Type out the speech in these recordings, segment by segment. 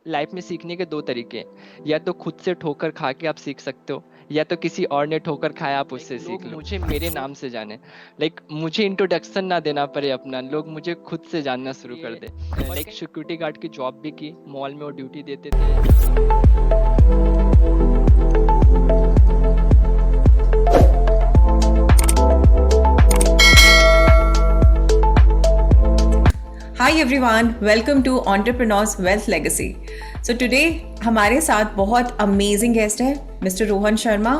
Life में सीखने के दो तरीके हैं, या तो खुद से ठोकर खा के आप सीख सकते हो, या तो किसी और ने ठोकर खाया आप उससे सीख लो। मुझे मेरे नाम से जाने, मुझे इंट्रोडक्शन ना देना पड़े अपना, लोग मुझे खुद से जानना शुरू कर दे। सिक्योरिटी गार्ड की जॉब भी की, मॉल में वो ड्यूटी देते थे। Hi everyone, welcome to Entrepreneurs Wealth Legacy. So today हमारे साथ बहुत अमेजिंग गेस्ट है मिस्टर रोहन शर्मा,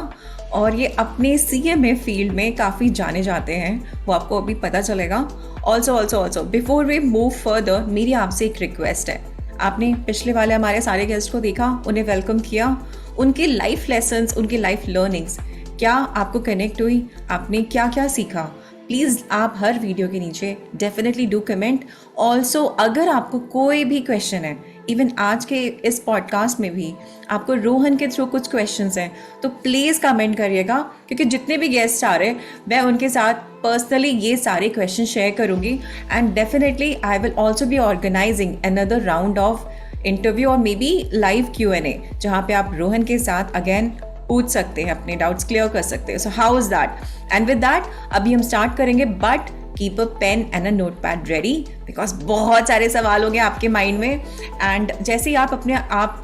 और ये अपने CMA फील्ड में काफ़ी जाने जाते हैं, वो आपको अभी पता चलेगा। Also before we move further, मेरी आपसे एक रिक्वेस्ट है। आपने पिछले वाले हमारे सारे गेस्ट को देखा, उन्हें वेलकम किया, उनके लाइफ लेसन्स, उनकी लाइफ लर्निंग्स क्या आपको कनेक्ट हुई, आपने क्या क्या सीखा, प्लीज़ आप हर वीडियो के नीचे डेफिनेटली डू कमेंट। ऑल्सो अगर आपको कोई भी क्वेश्चन है, इवन आज के इस पॉडकास्ट में भी आपको रोहन के थ्रू कुछ क्वेश्चंस हैं, तो प्लीज़ कमेंट करिएगा, क्योंकि जितने भी गेस्ट आ रहे हैं मैं उनके साथ पर्सनली ये सारे क्वेश्चन शेयर करूँगी। And definitely I will also be organising another round of interview और मे बी लाइव Q&A, जहाँ पे आप रोहन के साथ अगेन पूछ सकते हैं, अपने डाउट्स क्लियर कर सकते हैं। So how is that? And with that अभी हम स्टार्ट करेंगे, but keep a pen and a notepad ready, because बहुत सारे सवाल होंगे आपके माइंड में। एंड जैसे ही आप अपने आप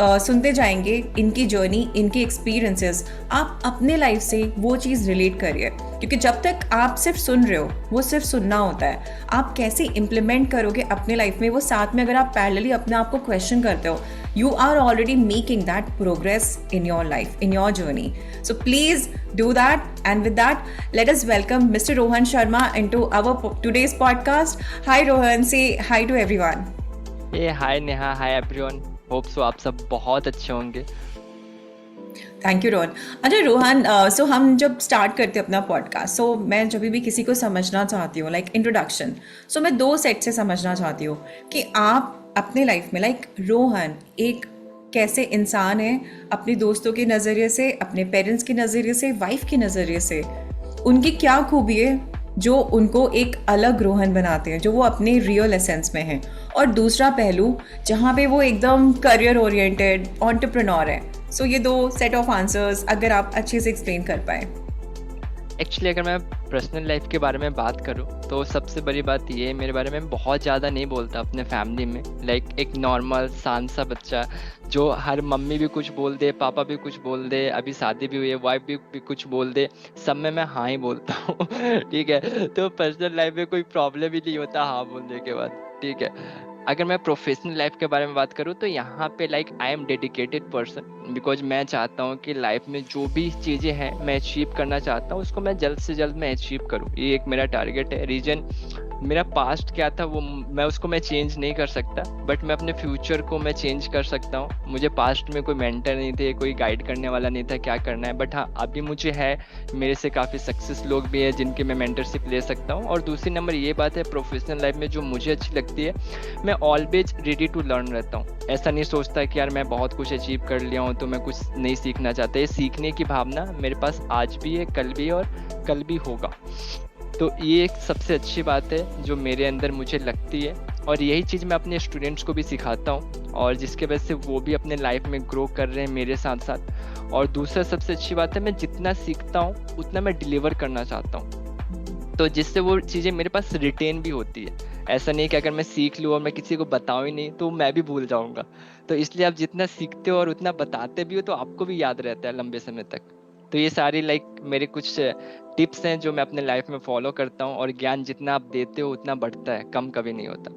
सुनते जाएंगे इनकी जर्नी, इनके एक्सपीरियंसेस, आप अपने लाइफ से वो चीज़ रिलेट करिए, क्योंकि जब तक आप सिर्फ सुन रहे हो वो सिर्फ सुनना होता है। आप कैसे इम्प्लीमेंट करोगे अपने लाइफ में, वो साथ में अगर आप पैरेलली अपने आप को क्वेश्चन करते हो, you are already making that progress in your life, in your journey. So please do that. And with that, let us welcome Mr. Rohan Sharma into our today's podcast. Hi Rohan, say hi to everyone. Hey, hi Neha, hi everyone. Hope so आप सब बहुत अच्छे होंगे। Thank you Rohan. अच्छा रोहन, सो हम जब start करते हैं अपना पॉडकास्ट, सो मैं जब भी किसी को समझना चाहती हूँ, लाइक इंट्रोडक्शन, सो मैं दो सेट से समझना चाहती हूँ कि आप अपने लाइफ में, लाइक रोहन एक कैसे इंसान है, अपने दोस्तों के नज़रिए से, अपने पेरेंट्स के नज़रिए से, वाइफ के नज़रिए से, उनकी क्या खूबी है जो उनको एक अलग रोहन बनाते हैं, जो वो अपने रियल एसेंस में हैं, और दूसरा पहलू जहाँ पे वो एकदम करियर ओरिएंटेड एंटरप्रेन्योर है। सो ये दो सेट ऑफ आंसर्स अगर आप अच्छे से एक्सप्लेन कर पाए। एक्चुअली अगर मैं पर्सनल लाइफ के बारे में बात करूँ तो सबसे बड़ी बात ये है, मेरे बारे में बहुत ज़्यादा नहीं बोलता अपने फैमिली में। एक नॉर्मल शांत सा बच्चा, जो हर मम्मी भी कुछ बोल दे, पापा भी कुछ बोल दे, अभी शादी भी हुई है, वाइफ भी कुछ बोल दे, सब में मैं हाँ ही बोलता हूँ। ठीक है, तो पर्सनल लाइफ में कोई प्रॉब्लम ही नहीं होता हाँ बोलने के बाद। ठीक है, अगर मैं प्रोफेशनल लाइफ के बारे में बात करूँ तो यहाँ पे I am dedicated person, because मैं चाहता हूँ कि लाइफ में जो भी चीज़ें हैं मैं अचीव करना चाहता हूँ, उसको मैं जल्द से जल्द मैं अचीव करूँ। ये एक मेरा टारगेट है। रीजन मेरा पास्ट क्या था वो मैं चेंज नहीं कर सकता, बट मैं अपने फ्यूचर को मैं चेंज कर सकता हूँ। मुझे पास्ट में कोई मेंटर नहीं थे, कोई गाइड करने वाला नहीं था क्या करना है, बट हाँ अभी मुझे है, मेरे से काफ़ी सक्सेस लोग भी हैं जिनके मैं मेंटरशिप ले सकता हूँ। और दूसरी नंबर ये बात है, प्रोफेशनल लाइफ में जो मुझे अच्छी लगती है, मैं ऑलवेज रेडी टू लर्न रहता हूँ। ऐसा नहीं सोचता कि यार मैं बहुत कुछ अचीव कर लिया हूँ तो मैं कुछ नहीं सीखना चाहता। ये सीखने की भावना मेरे पास आज भी है, कल भी है और कल भी होगा। तो ये एक सबसे अच्छी बात है जो मेरे अंदर मुझे लगती है, और यही चीज़ मैं अपने स्टूडेंट्स को भी सिखाता हूँ, और जिसके वजह से वो भी अपने लाइफ में ग्रो कर रहे हैं मेरे साथ साथ। और दूसरा सबसे अच्छी बात है, मैं जितना सीखता हूँ उतना मैं डिलीवर करना चाहता हूँ, तो जिससे वो चीज़ें मेरे पास रिटेन भी होती है। ऐसा नहीं कि अगर मैं सीख लूँ और मैं किसी को बताऊँ ही नहीं तो मैं भी भूल जाऊँगा। तो इसलिए आप जितना सीखते हो और उतना बताते भी हो तो आपको भी याद रहता है लंबे समय तक। तो ये सारी मेरे कुछ टिप्स हैं जो मैं अपने लाइफ में फॉलो करता हूँ, और ज्ञान जितना आप देते हो उतना बढ़ता है, कम कभी नहीं होता।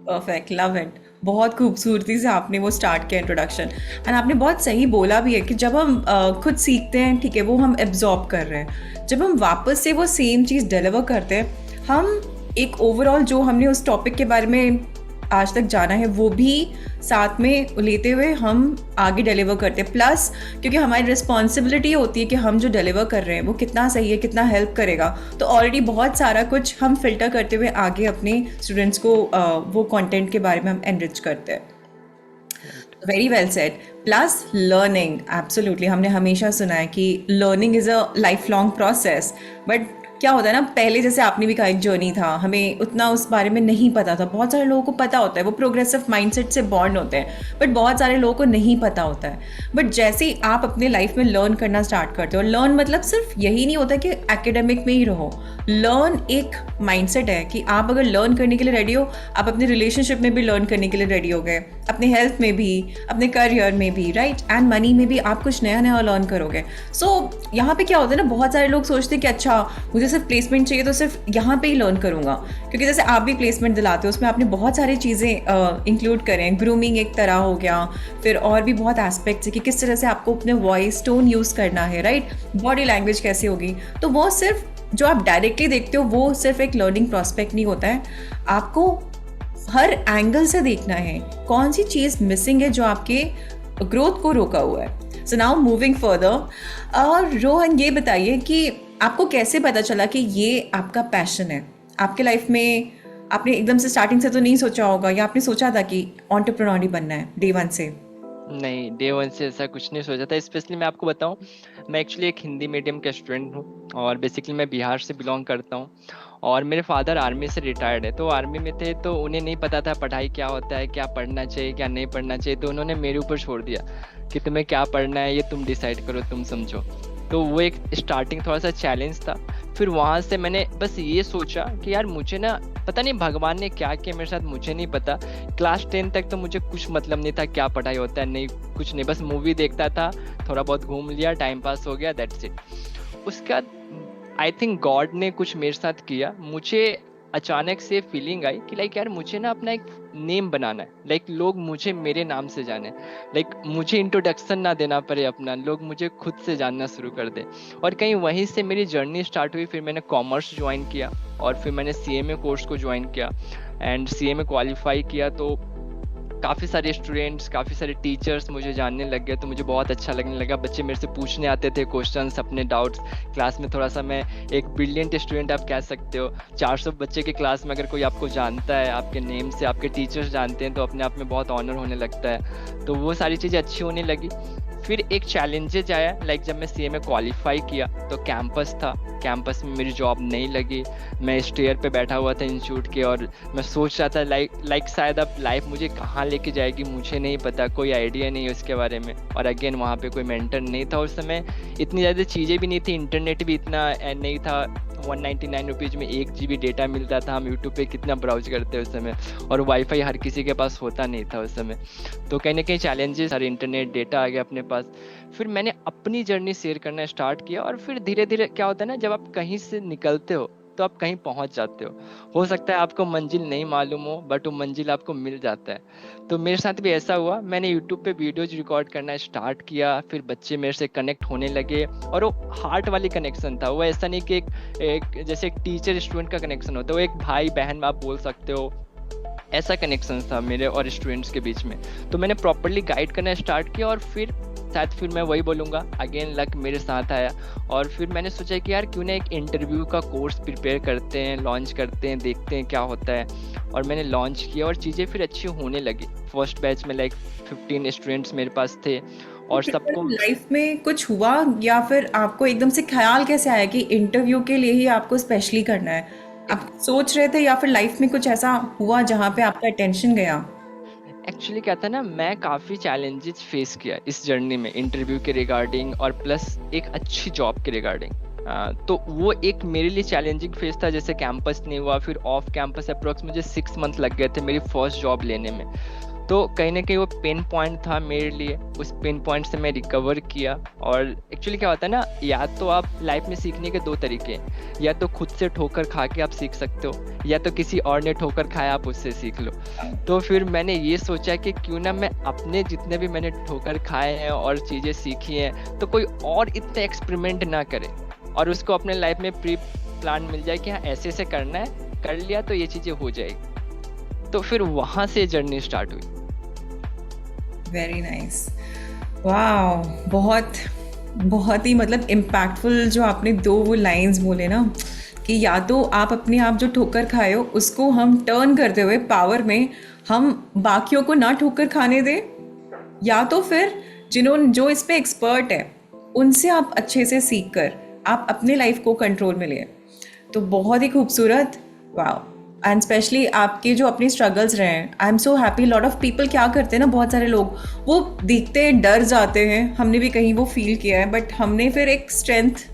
Perfect, love it. बहुत खूबसूरती से आपने वो स्टार्ट किया इंट्रोडक्शन, एंड आपने बहुत सही बोला भी है कि जब हम खुद सीखते हैं, ठीक है, वो हम एब्जॉर्ब कर रहे हैं, जब हम वापस से वो सेम चीज़ डिलीवर करते हैं, हम एक ओवरऑल जो हमने उस टॉपिक के बारे में आज तक जाना है वो भी साथ में लेते हुए हम आगे डिलीवर करते हैं। प्लस क्योंकि हमारी रिस्पॉन्सिबिलिटी होती है कि हम जो डिलीवर कर रहे हैं वो कितना सही है, कितना हेल्प करेगा, तो ऑलरेडी बहुत सारा कुछ हम फिल्टर करते हुए आगे अपने स्टूडेंट्स को वो कंटेंट के बारे में हम एनरिच करते हैं। Very well said. Plus learning, absolutely, हमने हमेशा सुना है कि learning is a life long process, but क्या होता है ना, पहले जैसे आपने भी कहा एक जर्नी था, हमें उतना उस बारे में नहीं पता था। बहुत सारे लोगों को पता होता है, वो प्रोग्रेसिव माइंडसेट से बॉर्न होते हैं, बट बहुत सारे लोगों को नहीं पता होता है। बट जैसे ही आप अपने लाइफ में लर्न करना स्टार्ट करते हो, लर्न मतलब सिर्फ यही नहीं होता कि एकेडमिक में ही रहो। लर्न एक माइंडसेट है कि आप अगर लर्न करने के लिए रेडी हो, आप अपने रिलेशनशिप में भी लर्न करने के लिए रेडी हो गए, अपने हेल्थ में भी, अपने करियर में भी, राइट, एंड मनी में भी आप कुछ नया नया लर्न करोगे। सो यहाँ पे क्या होता है ना, बहुत सारे लोग सोचते हैं कि अच्छा मुझे सिर्फ प्लेसमेंट चाहिए तो सिर्फ यहाँ पे ही लर्न करूँगा, क्योंकि जैसे आप भी प्लेसमेंट दिलाते हो, उसमें आपने बहुत सारी चीज़ें इंक्लूड करें। ग्रूमिंग एक तरह हो गया, फिर और भी बहुत एस्पेक्ट्स है कि किस तरह से आपको अपने वॉइस टोन यूज़ करना है, राइट, बॉडी लैंग्वेज कैसे होगी। तो वो सिर्फ जो आप डायरेक्टली देखते हो वो सिर्फ एक लर्निंग प्रोस्पेक्ट नहीं होता है, आपको हर एंगल से देखना है कौन सी चीज़ मिसिंग है जो आपके ग्रोथ को रोका हुआ है। सो नाउ मूविंग फर्दर, और रोहन ये बताइए कि आपको कैसे पता चला कि ये आपका पैशन है आपके लाइफ में? आपने एकदम से स्टार्टिंग से तो नहीं सोचा होगा, या आपने सोचा था कि एंटरप्रेन्योर ही बनना है डे वन से? नहीं, डे वन से ऐसा कुछ नहीं सोचा था। स्पेशली मैं आपको बताऊं, मैं एक्चुअली एक हिंदी मीडियम का स्टूडेंट हूँ और बेसिकली मैं बिहार से बिलोंग करता हूँ। और मेरे फादर आर्मी से रिटायर्ड है, तो आर्मी में थे, तो उन्हें नहीं पता था पढ़ाई क्या होता है, क्या पढ़ना चाहिए क्या नहीं पढ़ना चाहिए, तो उन्होंने मेरे ऊपर छोड़ दिया कि तुम्हें क्या पढ़ना है ये तुम डिसाइड करो, तुम समझो। तो वो एक स्टार्टिंग थोड़ा सा चैलेंज था। फिर वहाँ से मैंने बस ये सोचा कि यार मुझे ना पता नहीं भगवान ने क्या किया मेरे साथ, मुझे नहीं पता। क्लास 10 तक तो मुझे कुछ मतलब नहीं था क्या पढ़ाई होता है, नहीं कुछ नहीं, बस मूवी देखता था, थोड़ा बहुत घूम लिया, टाइम पास हो गया, दैट्स इट। उसके बाद आई थिंक गॉड ने कुछ मेरे साथ किया। मुझे अचानक से फीलिंग आई कि लाइक यार मुझे ना अपना एक नेम बनाना है, लाइक लोग मुझे मेरे नाम से जाने, लाइक मुझे इंट्रोडक्शन ना देना पड़े अपना, लोग मुझे खुद से जानना शुरू कर दे। और कहीं वहीं से मेरी जर्नी स्टार्ट हुई। फिर मैंने कॉमर्स ज्वाइन किया और फिर मैंने सीएमए कोर्स को ज्वाइन किया एंड सीएमए क्वालिफाई किया। तो काफ़ी सारे स्टूडेंट्स, काफ़ी सारे टीचर्स मुझे जानने लग गए, तो मुझे बहुत अच्छा लगने लगा। बच्चे मेरे से पूछने आते थे क्वेश्चंस, अपने डाउट्स। क्लास में थोड़ा सा मैं एक ब्रिलियंट स्टूडेंट आप कह सकते हो। 400 बच्चे के क्लास में अगर कोई आपको जानता है, आपके नेम से आपके टीचर्स जानते हैं, तो अपने आप में बहुत ऑनर होने लगता है। तो वो सारी चीज़ें अच्छी होने लगी। फिर एक चैलेंजेज आया, लाइक जब मैं सीएमए क्वालिफाई किया तो कैंपस था, कैंपस में मेरी जॉब नहीं लगी। मैं स्टेयर पे बैठा हुआ था इंस्टीट्यूट के और मैं सोच रहा था लाइक शायद अब लाइफ मुझे कहाँ लेके जाएगी मुझे नहीं पता, कोई आइडिया नहीं है उसके बारे में। और अगेन वहाँ पे कोई मेंटर नहीं था उस समय, इतनी ज़्यादा चीज़ें भी नहीं थी, इंटरनेट भी इतना नहीं था। 199 रुपीज़ में 1 GB डेटा मिलता था। हम यूट्यूब पे कितना ब्राउज करते उस समय, और वाईफाई हर किसी के पास होता नहीं था उस समय। तो कहीं ना कहीं चैलेंजेस, हर इंटरनेट डेटा आ गया अपने पास। फिर मैंने अपनी जर्नी शेयर करना स्टार्ट किया और फिर धीरे धीरे क्या होता है ना, जब आप कहीं से निकलते हो तो आप कहीं पहुंच जाते हो सकता है आपको मंजिल नहीं मालूम हो, बट वो मंजिल आपको मिल जाता है। तो मेरे साथ भी ऐसा हुआ। मैंने यूट्यूब पे वीडियोज रिकॉर्ड करना स्टार्ट किया, फिर बच्चे मेरे से कनेक्ट होने लगे, और वो हार्ट वाली कनेक्शन था। वो ऐसा नहीं कि एक जैसे एक टीचर स्टूडेंट का कनेक्शन होता है, वो एक भाई बहन आप बोल सकते हो, ऐसा कनेक्शन था मेरे और स्टूडेंट्स के बीच में। तो मैंने प्रॉपरली गाइड करना स्टार्ट किया और फिर शायद फिर मैं वही बोलूँगा, अगेन लक मेरे साथ आया। और फिर मैंने सोचा कि यार क्यों ना एक इंटरव्यू का कोर्स प्रिपेयर करते हैं, लॉन्च करते हैं, देखते हैं क्या होता है। और मैंने लॉन्च किया और चीज़ें फिर अच्छी होने लगी। फर्स्ट बैच में लाइक 15 स्टूडेंट्स मेरे पास थे और सबको। लाइफ में कुछ हुआ, या फिर आपको एकदम से ख्याल कैसे आया कि इंटरव्यू के लिए ही आपको स्पेशली करना है? आप सोच रहे थे, या फिर लाइफ में कुछ ऐसा हुआ जहाँ पे आपका अटेंशन गया? एक्चुअली क्या था ना, मैं काफ़ी चैलेंजेस फेस किया इस जर्नी में, इंटरव्यू के रिगार्डिंग और प्लस एक अच्छी जॉब के रिगार्डिंग। तो वो एक मेरे लिए चैलेंजिंग फेज था। जैसे कैंपस नहीं हुआ, फिर ऑफ कैंपस अप्रोक्स मुझे 6 मंथ लग गए थे मेरी फर्स्ट जॉब लेने में। तो कहीं ना कहीं वो पेन पॉइंट था मेरे लिए, उस पेन पॉइंट से मैं रिकवर किया। और एक्चुअली क्या होता है ना, या तो आप लाइफ में सीखने के 2 तरीके हैं, या तो खुद से ठोकर खा के आप सीख सकते हो, या तो किसी और ने ठोकर खाया आप उससे सीख लो। तो फिर मैंने ये सोचा कि क्यों ना मैं अपने जितने भी मैंने ठोकर खाए हैं और चीज़ें सीखी हैं, तो कोई और इतने एक्सपेरिमेंट ना करे और उसको अपने लाइफ में प्री प्लान मिल जाए कि हाँ ऐसे ऐसे करना है, कर लिया तो ये चीज़ें हो जाएगी। तो फिर वहाँ से जर्नी स्टार्ट हुई। वेरी नाइस, वाह, बहुत बहुत ही मतलब इम्पैक्टफुल जो आपने 2 वो लाइंस बोले ना, कि या तो आप अपने आप जो ठोकर खाए हो उसको हम टर्न करते हुए पावर में हम बाकियों को ना ठोकर खाने दें, या तो फिर जो इस पे एक्सपर्ट है उनसे आप अच्छे से सीख कर आप अपने लाइफ को कंट्रोल में लें। तो बहुत ही खूबसूरत, वाओ। एंड स्पेशली आपके जो अपने स्ट्रगल्स रहे हैं, I am so happy. Lot of people क्या करते हैं ना, बहुत सारे लोग वो देखते हैं, डर जाते हैं, हमने भी कहीं वो फील किया है, बट हमने फिर एक स्ट्रेंथ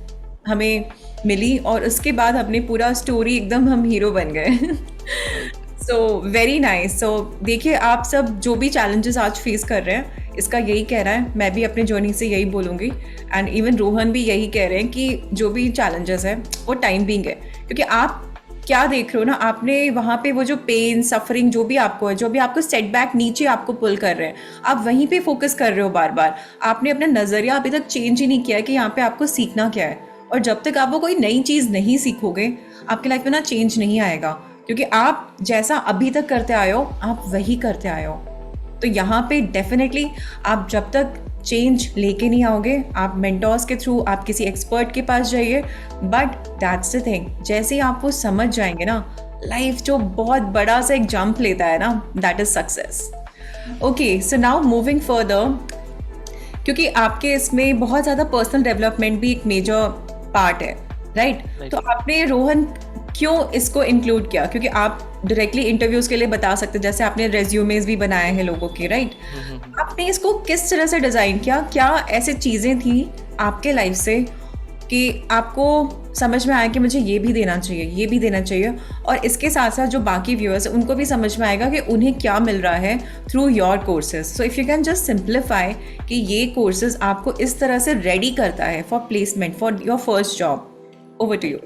हमें मिली और उसके बाद हमने पूरा स्टोरी एकदम हम हीरो बन गए। Right. So very nice. So देखिए, आप सब जो भी चैलेंजेस आज फेस कर रहे हैं, इसका यही कहना है, मैं भी अपने जर्नी से यही बोलूँगी, एंड इवन रोहन भी यही कह रहे हैं कि जो भी चैलेंजेस हैं वो टाइम बीइंग है। क्योंकि आप क्या देख रहे हो ना, आपने वहाँ पे वो जो पेन सफरिंग जो भी आपको है, जो भी आपको सेटबैक नीचे आपको पुल कर रहे हैं, आप वहीं पे फोकस कर रहे हो बार बार। आपने अपना नज़रिया अभी तक चेंज ही नहीं किया है कि यहाँ पे आपको सीखना क्या है। और जब तक आप वो कोई नई चीज़ नहीं सीखोगे, आपकी लाइफ में ना चेंज नहीं आएगा। क्योंकि आप जैसा अभी तक करते आए हो, आप वही करते आए हो। तो यहाँ पे डेफिनेटली आप जब तक चेंज लेके नहीं आओगे, आप मेंटोर्स के थ्रू, आप किसी एक्सपर्ट के पास जाइए, बट दैट्स द थिंग, जैसे ही आप वो समझ जाएंगे ना, लाइफ जो बहुत बड़ा सा एक जंप लेता है ना, that is success. Okay, so now moving further, क्योंकि आपके इसमें बहुत ज़्यादा पर्सनल डेवलपमेंट भी एक मेजर पार्ट है, राइट? तो आपने रोहन क्यों इसको इंक्लूड किया? क्योंकि आप डायरेक्टली इंटरव्यूज के लिए बता सकते, जैसे आपने रेज्यूमेज भी बनाए हैं लोगों के, राइट? आपने इसको किस तरह से डिज़ाइन किया? क्या ऐसे चीज़ें थी आपके लाइफ से कि आपको समझ में आया कि मुझे ये भी देना चाहिए, ये भी देना चाहिए, और इसके साथ साथ जो बाकी व्यूअर्स हैं उनको भी समझ में आएगा कि उन्हें क्या मिल रहा है through your courses. So if you can just simplify कि ये कोर्सेज आपको इस तरह से रेडी करता है for placement, for your first job. Over to you.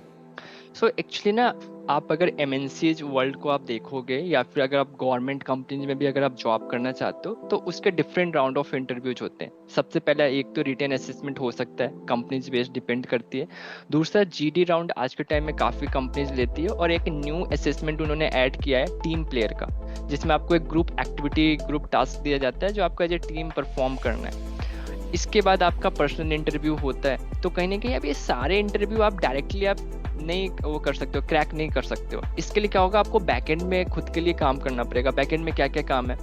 So actually ना, आप अगर एमएनसीज वर्ल्ड को आप देखोगे या फिर अगर आप गवर्नमेंट कंपनीज में भी अगर आप जॉब करना चाहते हो, तो उसके डिफरेंट राउंड ऑफ इंटरव्यूज होते हैं। सबसे पहला एक तो रिटेन असेसमेंट हो सकता है, कंपनीज बेस्ड डिपेंड करती है। दूसरा जीडी राउंड आज के टाइम में काफ़ी कंपनीज लेती है, और एक न्यू असेसमेंट उन्होंने ऐड किया है टीम प्लेयर का, जिसमें आपको एक ग्रुप एक्टिविटी, ग्रुप टास्क दिया जाता है जो आपको एज ए टीम परफॉर्म करना है। इसके बाद आपका पर्सनल इंटरव्यू होता है। तो कहीं ना कहीं अब ये सारे इंटरव्यू आप डायरेक्टली आप नहीं वो कर सकते हो, क्रैक नहीं कर सकते हो। इसके लिए क्या होगा, आपको बैकएंड में खुद के लिए काम करना पड़ेगा। बैकएंड में क्या क्या काम है,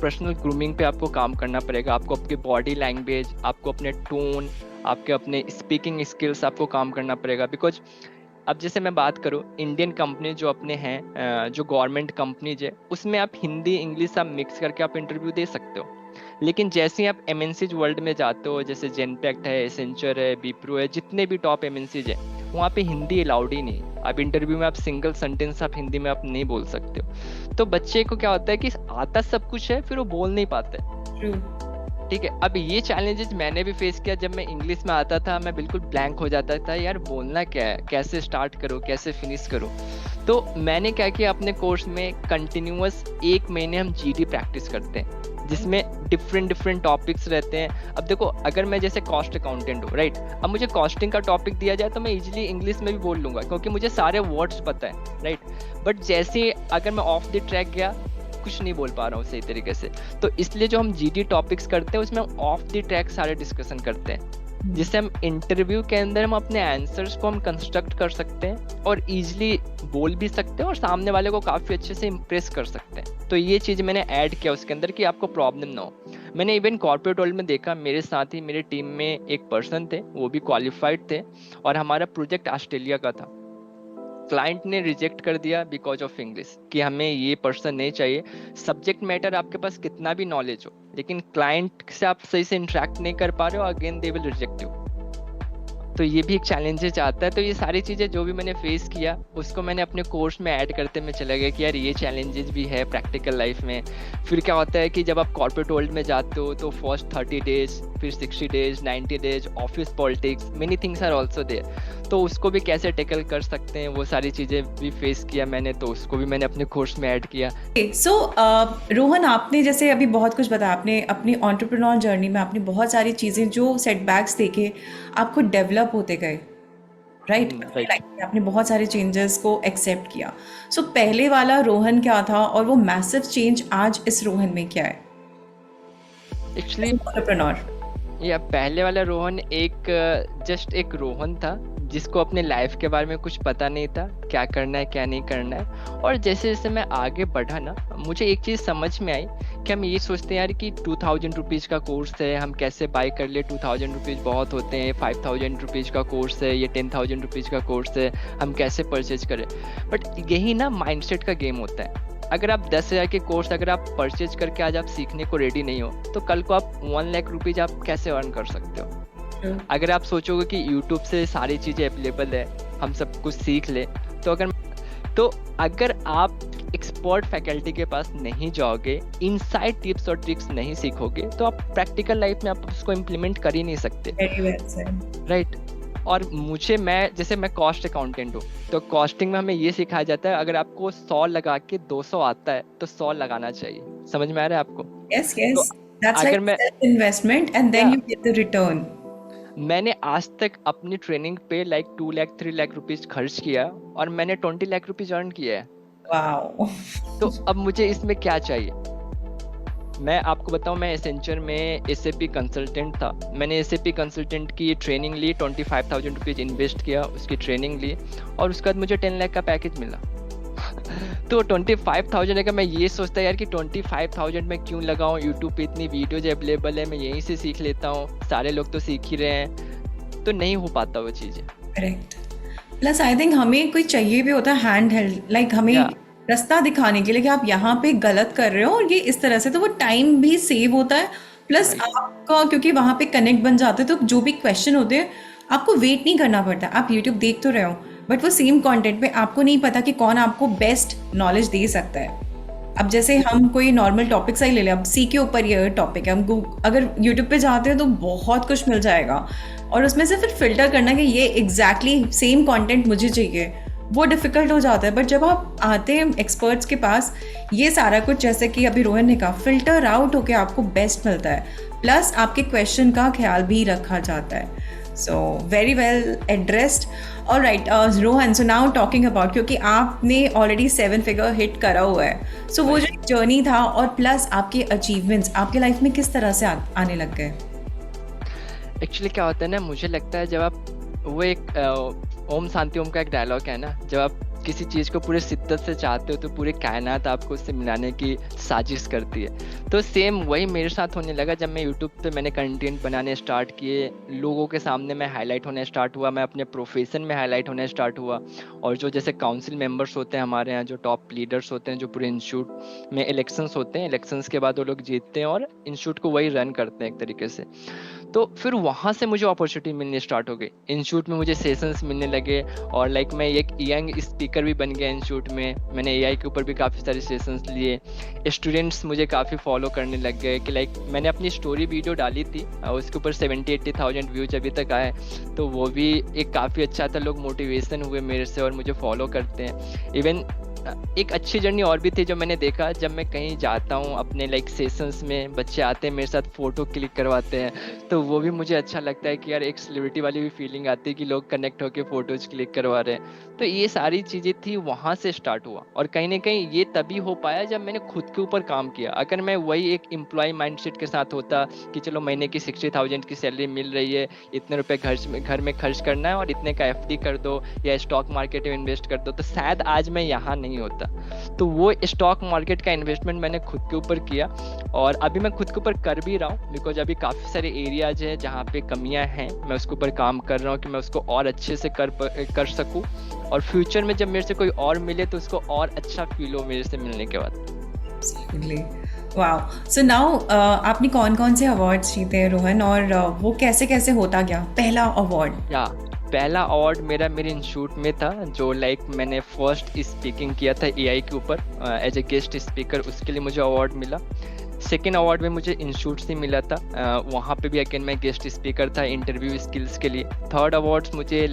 पर्सनल ग्रूमिंग पे आपको काम करना पड़ेगा, आपको अपनी बॉडी लैंग्वेज, आपको अपने टोन, आपके अपने स्पीकिंग स्किल्स आपको काम करना पड़ेगा। बिकॉज अब जैसे मैं बात करूँ, इंडियन कंपनी जो अपने हैं, जो गवर्नमेंट कंपनीज है, उसमें आप हिंदी इंग्लिश आप मिक्स करके आप इंटरव्यू दे सकते हो। लेकिन जैसे ही आप एमएनसीज वर्ल्ड में जाते हो, जैसे जेनपैक्ट है, एसेंचर है, विप्रो है, जितने भी टॉप एमएनसीज है, वहाँ पे हिंदी अलाउड ही नहीं। अब इंटरव्यू में आप सिंगल सेंटेंस आप हिंदी में आप नहीं बोल सकते हो। तो बच्चे को क्या होता है कि आता सब कुछ है, फिर वो बोल नहीं पाते। ठीक है, अब ये चैलेंजेस मैंने भी फेस किया। जब मैं इंग्लिश में आता था, मैं बिल्कुल ब्लैंक हो जाता था, यार बोलना क्या है, कैसे स्टार्ट करूँ, कैसे फिनिश करूँ। तो मैंने क्या किया, अपने कोर्स में कंटिन्यूअस 1 महीने हम जीडी प्रैक्टिस करते हैं, जिसमें डिफरेंट टॉपिक्स रहते हैं। अब देखो, अगर मैं जैसे कॉस्ट अकाउंटेंट हूँ, राइट, अब मुझे कॉस्टिंग का टॉपिक दिया जाए तो मैं इजीली इंग्लिश में भी बोल लूँगा, क्योंकि मुझे सारे वर्ड्स पता है, राइट। बट जैसे अगर मैं ऑफ द ट्रैक गया, कुछ नहीं बोल पा रहा हूँ सही तरीके से। तो इसलिए जो हम जीडी टॉपिक्स करते हैं, उसमें हम ऑफ द ट्रैक सारे डिस्कशन करते हैं, जिससे हम इंटरव्यू के अंदर हम अपने आंसर्स को हम कंस्ट्रक्ट कर सकते हैं और इजीली बोल भी सकते हैं, और सामने वाले को काफ़ी अच्छे से इम्प्रेस कर सकते हैं। तो ये चीज़ मैंने ऐड किया उसके अंदर कि आपको प्रॉब्लम ना हो। मैंने इवन कॉर्पोरेट वर्ल्ड में देखा, मेरे साथ ही मेरे टीम में एक पर्सन थे, वो भी क्वालिफाइड थे, और हमारा प्रोजेक्ट ऑस्ट्रेलिया का था। क्लाइंट ने रिजेक्ट कर दिया बिकॉज ऑफ इंग्लिश, कि हमें ये पर्सन नहीं चाहिए। सब्जेक्ट मैटर आपके पास कितना भी नॉलेज हो, लेकिन क्लाइंट से आप सही से इंटरेक्ट नहीं कर पा रहे हो, again they will reject you. तो ये भी एक चैलेंजेस आता है। तो ये सारी चीज़ें जो भी मैंने फेस किया, उसको मैंने अपने कोर्स में ऐड करते में चला गया कि यार ये चैलेंजेस भी है प्रैक्टिकल लाइफ में। फिर क्या होता है कि जब आप कॉर्पोरेट वर्ल्ड में जाते हो, तो फर्स्ट 30 डेज, फिर 60 days, 90 days, office politics, many things are also there. तो उसको भी कैसे टैकल कर सकते हैं, वो सारी चीज़ें भी फेस किया मैंने, तो उसको भी मैंने अपने कोर्स में ऐड किया। सो रोहन, आपने जैसे अभी बहुत कुछ बताया, आपने अपनी एंटरप्रेन्योर जर्नी में आपने बहुत सारी चीज़ें जो सेटबैक्स देखे, आपको डेवलप होते गए, राइट? आपने बहुत सारे चेंजेस को एक्सेप्ट किया। सो पहले वाला रोहन क्या था और वो मैसिव चेंज आज इस रोहन में क्या है एक्चुअली एंटरप्रेन्योर? या पहले वाला रोहन एक जस्ट एक रोहन था, जिसको अपने लाइफ के बारे में कुछ पता नहीं था, क्या करना है क्या नहीं करना है। और जैसे जैसे मैं आगे बढ़ा ना, मुझे एक चीज़ समझ में आई कि हम ये सोचते हैं यार कि 2000 रुपीज़ का कोर्स है, हम कैसे बाय कर ले, 2000 रुपीज़ बहुत होते हैं, 5000 रुपीज़ का कोर्स है, ये 10,000 रुपीज़ का कोर्स है, हम कैसे परचेज करें। बट यही ना माइंडसेट का गेम होता है। अगर आप 10,000 के कोर्स अगर आप परचेज करके आज आप सीखने को रेडी नहीं हो, तो कल को आप 1 लाख रुपीज़ आप कैसे अर्न कर सकते हो। अगर आप सोचोगे कि यूट्यूब से सारी चीज़ें अवेलेबल है, हम सब कुछ सीख ले, तो अगर आप एक्सपर्ट फैकल्टी के पास नहीं जाओगे, इनसाइड टिप्स और ट्रिक्स नहीं सीखोगे, तो आप प्रैक्टिकल लाइफ में आप उसको इम्प्लीमेंट कर ही नहीं सकते। राइट। और जैसे मैं कॉस्ट अकाउंटेंट हूँ, तो कॉस्टिंग में हमें ये सिखाया जाता है, अगर आपको 100 लगा के 200 आता है तो 100 लगाना चाहिए। समझ में आ रहा है आपको? Yes, yes. तो That's अगर like मैं investment and then you get the return. मैंने आज तक अपनी ट्रेनिंग पे 2 लाख 3 लाख रुपीज खर्च किया और मैंने 20 लाख रुपीज अर्न किया है। Wow. तो अब मुझे इसमें क्या चाहिए? मैं आपको बताऊं, मैं एसेंचर में SAP कंसल्टेंट था। मैंने SAP कंसल्टेंट की ट्रेनिंग ली, 25,000 रुपीज इन्वेस्ट किया, उसकी ट्रेनिंग ली और उसके बाद मुझे 10 लाख का पैकेज मिला। तो 25,000 अगर मैं ये सोचता यार कि 25,000 में क्यों लगाऊं, यूट्यूब पे इतनी वीडियोज अवेलेबल है, मैं यहीं से सीख लेता हूँ, सारे लोग तो सीख ही रहे हैं, तो नहीं हो पाता वो चीज़ें। करेक्ट। प्लस आई थिंक हमें कोई चाहिए भी होता है हैंड हेल्ड, लाइक हमें रास्ता दिखाने के लिए कि आप यहाँ पे गलत कर रहे हो और ये इस तरह से, तो वो टाइम भी सेव होता है। प्लस आपका क्योंकि वहाँ पे कनेक्ट बन जाते हैं, तो जो भी क्वेश्चन होते हैं आपको वेट नहीं करना पड़ता। आप यूट्यूब देख तो रहे हो, बट वो सेम कंटेंट पे आपको नहीं पता कि कौन आपको बेस्ट नॉलेज दे सकता है। अब जैसे हम कोई नॉर्मल टॉपिक सा ही ले लें, अब सी के ऊपर ये टॉपिक है, हम अगर यूट्यूब पे जाते हो तो बहुत कुछ मिल जाएगा और उसमें से फिर फिल्टर करना कि ये एग्जैक्टली सेम कंटेंट मुझे चाहिए, वो डिफ़िकल्ट हो जाता है। बट जब आप आते हैं एक्सपर्ट्स के पास, ये सारा कुछ जैसे कि अभी रोहन ने कहा, फिल्टर आउट होके आपको बेस्ट मिलता है, प्लस आपके क्वेश्चन का ख्याल भी रखा जाता है। So very well addressed. All right, Rohan. So now talking about, क्योंकि आपने already 7 figure hit करा हुआ है, so वो जो जर्नी था और प्लस आपके अचीवमेंट्स आपके लाइफ में किस तरह से आने लग गए? एक्चुअली क्या होता है ना, मुझे लगता है जब आप वो एक ओम शांति ओम का एक डायलॉग है ना, जब आप किसी चीज़ को पूरे शिद्दत से चाहते हो तो पूरी कायनात आपको उससे मिलाने की साजिश करती है। तो सेम वही मेरे साथ होने लगा जब मैं यूट्यूब पे मैंने कंटेंट बनाने स्टार्ट किए, लोगों के सामने मैं हाईलाइट होने स्टार्ट हुआ, मैं अपने प्रोफेशन में हाईलाइट होने स्टार्ट हुआ। और जो जैसे काउंसिल मेंबर्स होते हैं हमारे यहाँ, जो टॉप लीडर्स होते हैं, जो पूरे इंस्टीट्यूट में इलेक्शंस होते हैं, इलेक्शंस के बाद वो लोग जीतते हैं और इंस्टीट्यूट को वही रन करते हैं एक तरीके से। तो फिर वहाँ से मुझे अपॉर्चुनिटी मिलनी स्टार्ट हो गई, इंस्टीट्यूट में मुझे सेशंस मिलने लगे और मैं एक यंग स्पीकर भी बन गया इंस्टीट्यूट में। मैंने AI के ऊपर भी काफ़ी सारे सेशंस लिए, स्टूडेंट्स मुझे काफ़ी फॉलो करने लग गए कि मैंने अपनी स्टोरी वीडियो डाली थी, उसके ऊपर 70-80,000 व्यूज अभी तक आए, तो वो भी एक काफ़ी अच्छा था। लोग मोटिवेशन हुए मेरे से और मुझे फॉलो करते हैं। इवन एक अच्छी जर्नी और भी थी जो मैंने देखा, जब मैं कहीं जाता हूँ अपने सेशंस में, बच्चे आते हैं मेरे साथ फ़ोटो क्लिक करवाते हैं, तो वो भी मुझे अच्छा लगता है कि यार एक सेलिब्रिटी वाली भी फीलिंग आती है कि लोग कनेक्ट होकर फ़ोटोज़ क्लिक करवा रहे हैं। तो ये सारी चीज़ें थी, वहाँ से स्टार्ट हुआ और कहीं ना कहीं ये तभी हो पाया जब मैंने खुद के ऊपर काम किया। अगर मैं वही एक एम्प्लॉय माइंडसेट के साथ होता कि चलो महीने की 60,000 की सैलरी मिल रही है, इतने रुपए घर में खर्च करना है और इतने का FD कर दो या स्टॉक मार्केट में इन्वेस्ट कर दो, तो शायद आज मैं यहाँ नहीं होता। तो वो स्टॉक मार्केट का इन्वेस्टमेंट मैंने खुद के ऊपर किया और अभी मैं खुद के ऊपर कर भी रहा हूँ, बिकॉज अभी काफ़ी सारे एरियाज हैं जहाँ पे कमियाँ हैं, मैं उसके ऊपर काम कर रहा हूँ कि मैं उसको और अच्छे से कर सकूँ और फ्यूचर में जब मेरे से कोई और मिले तो उसको और अच्छा फील हो मेरे से मिलने के बाद। वाओ। सो नाउ आपने कौन कौन से अवार्ड्स जीते हैं रोहन, और वो कैसे कैसे होता गया पहला अवार्ड? या पहला अवार्ड मेरा मेरे इंस्टीट्यूट में था, जो मैंने फर्स्ट स्पीकिंग किया था AI के ऊपर एज ए गेस्ट स्पीकर, उसके लिए मुझे अवार्ड मिला। सेकेंड अवार्ड में मुझे इंस्टीट्यूट से मिला था, वहाँ पे भी अगेन मैं गेस्ट स्पीकर था इंटरव्यू स्किल्स के लिए। थर्ड अवार्ड्स मुझे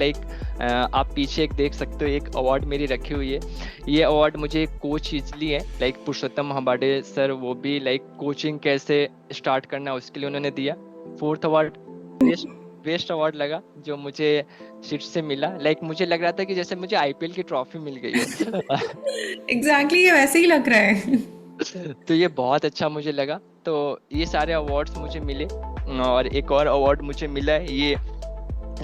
आप पीछे एक देख सकते हो, एक अवार्ड मेरी रखी हुई है, ये अवार्ड मुझे कोच इजली है पुरुषोत्तम हबाडे सर, वो भी कोचिंग कैसे स्टार्ट करना है उसके लिए उन्होंने दिया। फोर्थ अवार्ड बेस्ट अवार्ड लगा जो मुझे सीट से मिला, मुझे लग रहा था कि जैसे मुझे IPL की ट्रॉफी मिल गई है। एग्जैक्टली ये वैसे ही लग रहा है। तो ये बहुत अच्छा मुझे लगा। तो ये सारे अवार्ड्स मुझे मिले और एक और अवार्ड मुझे मिला है, ये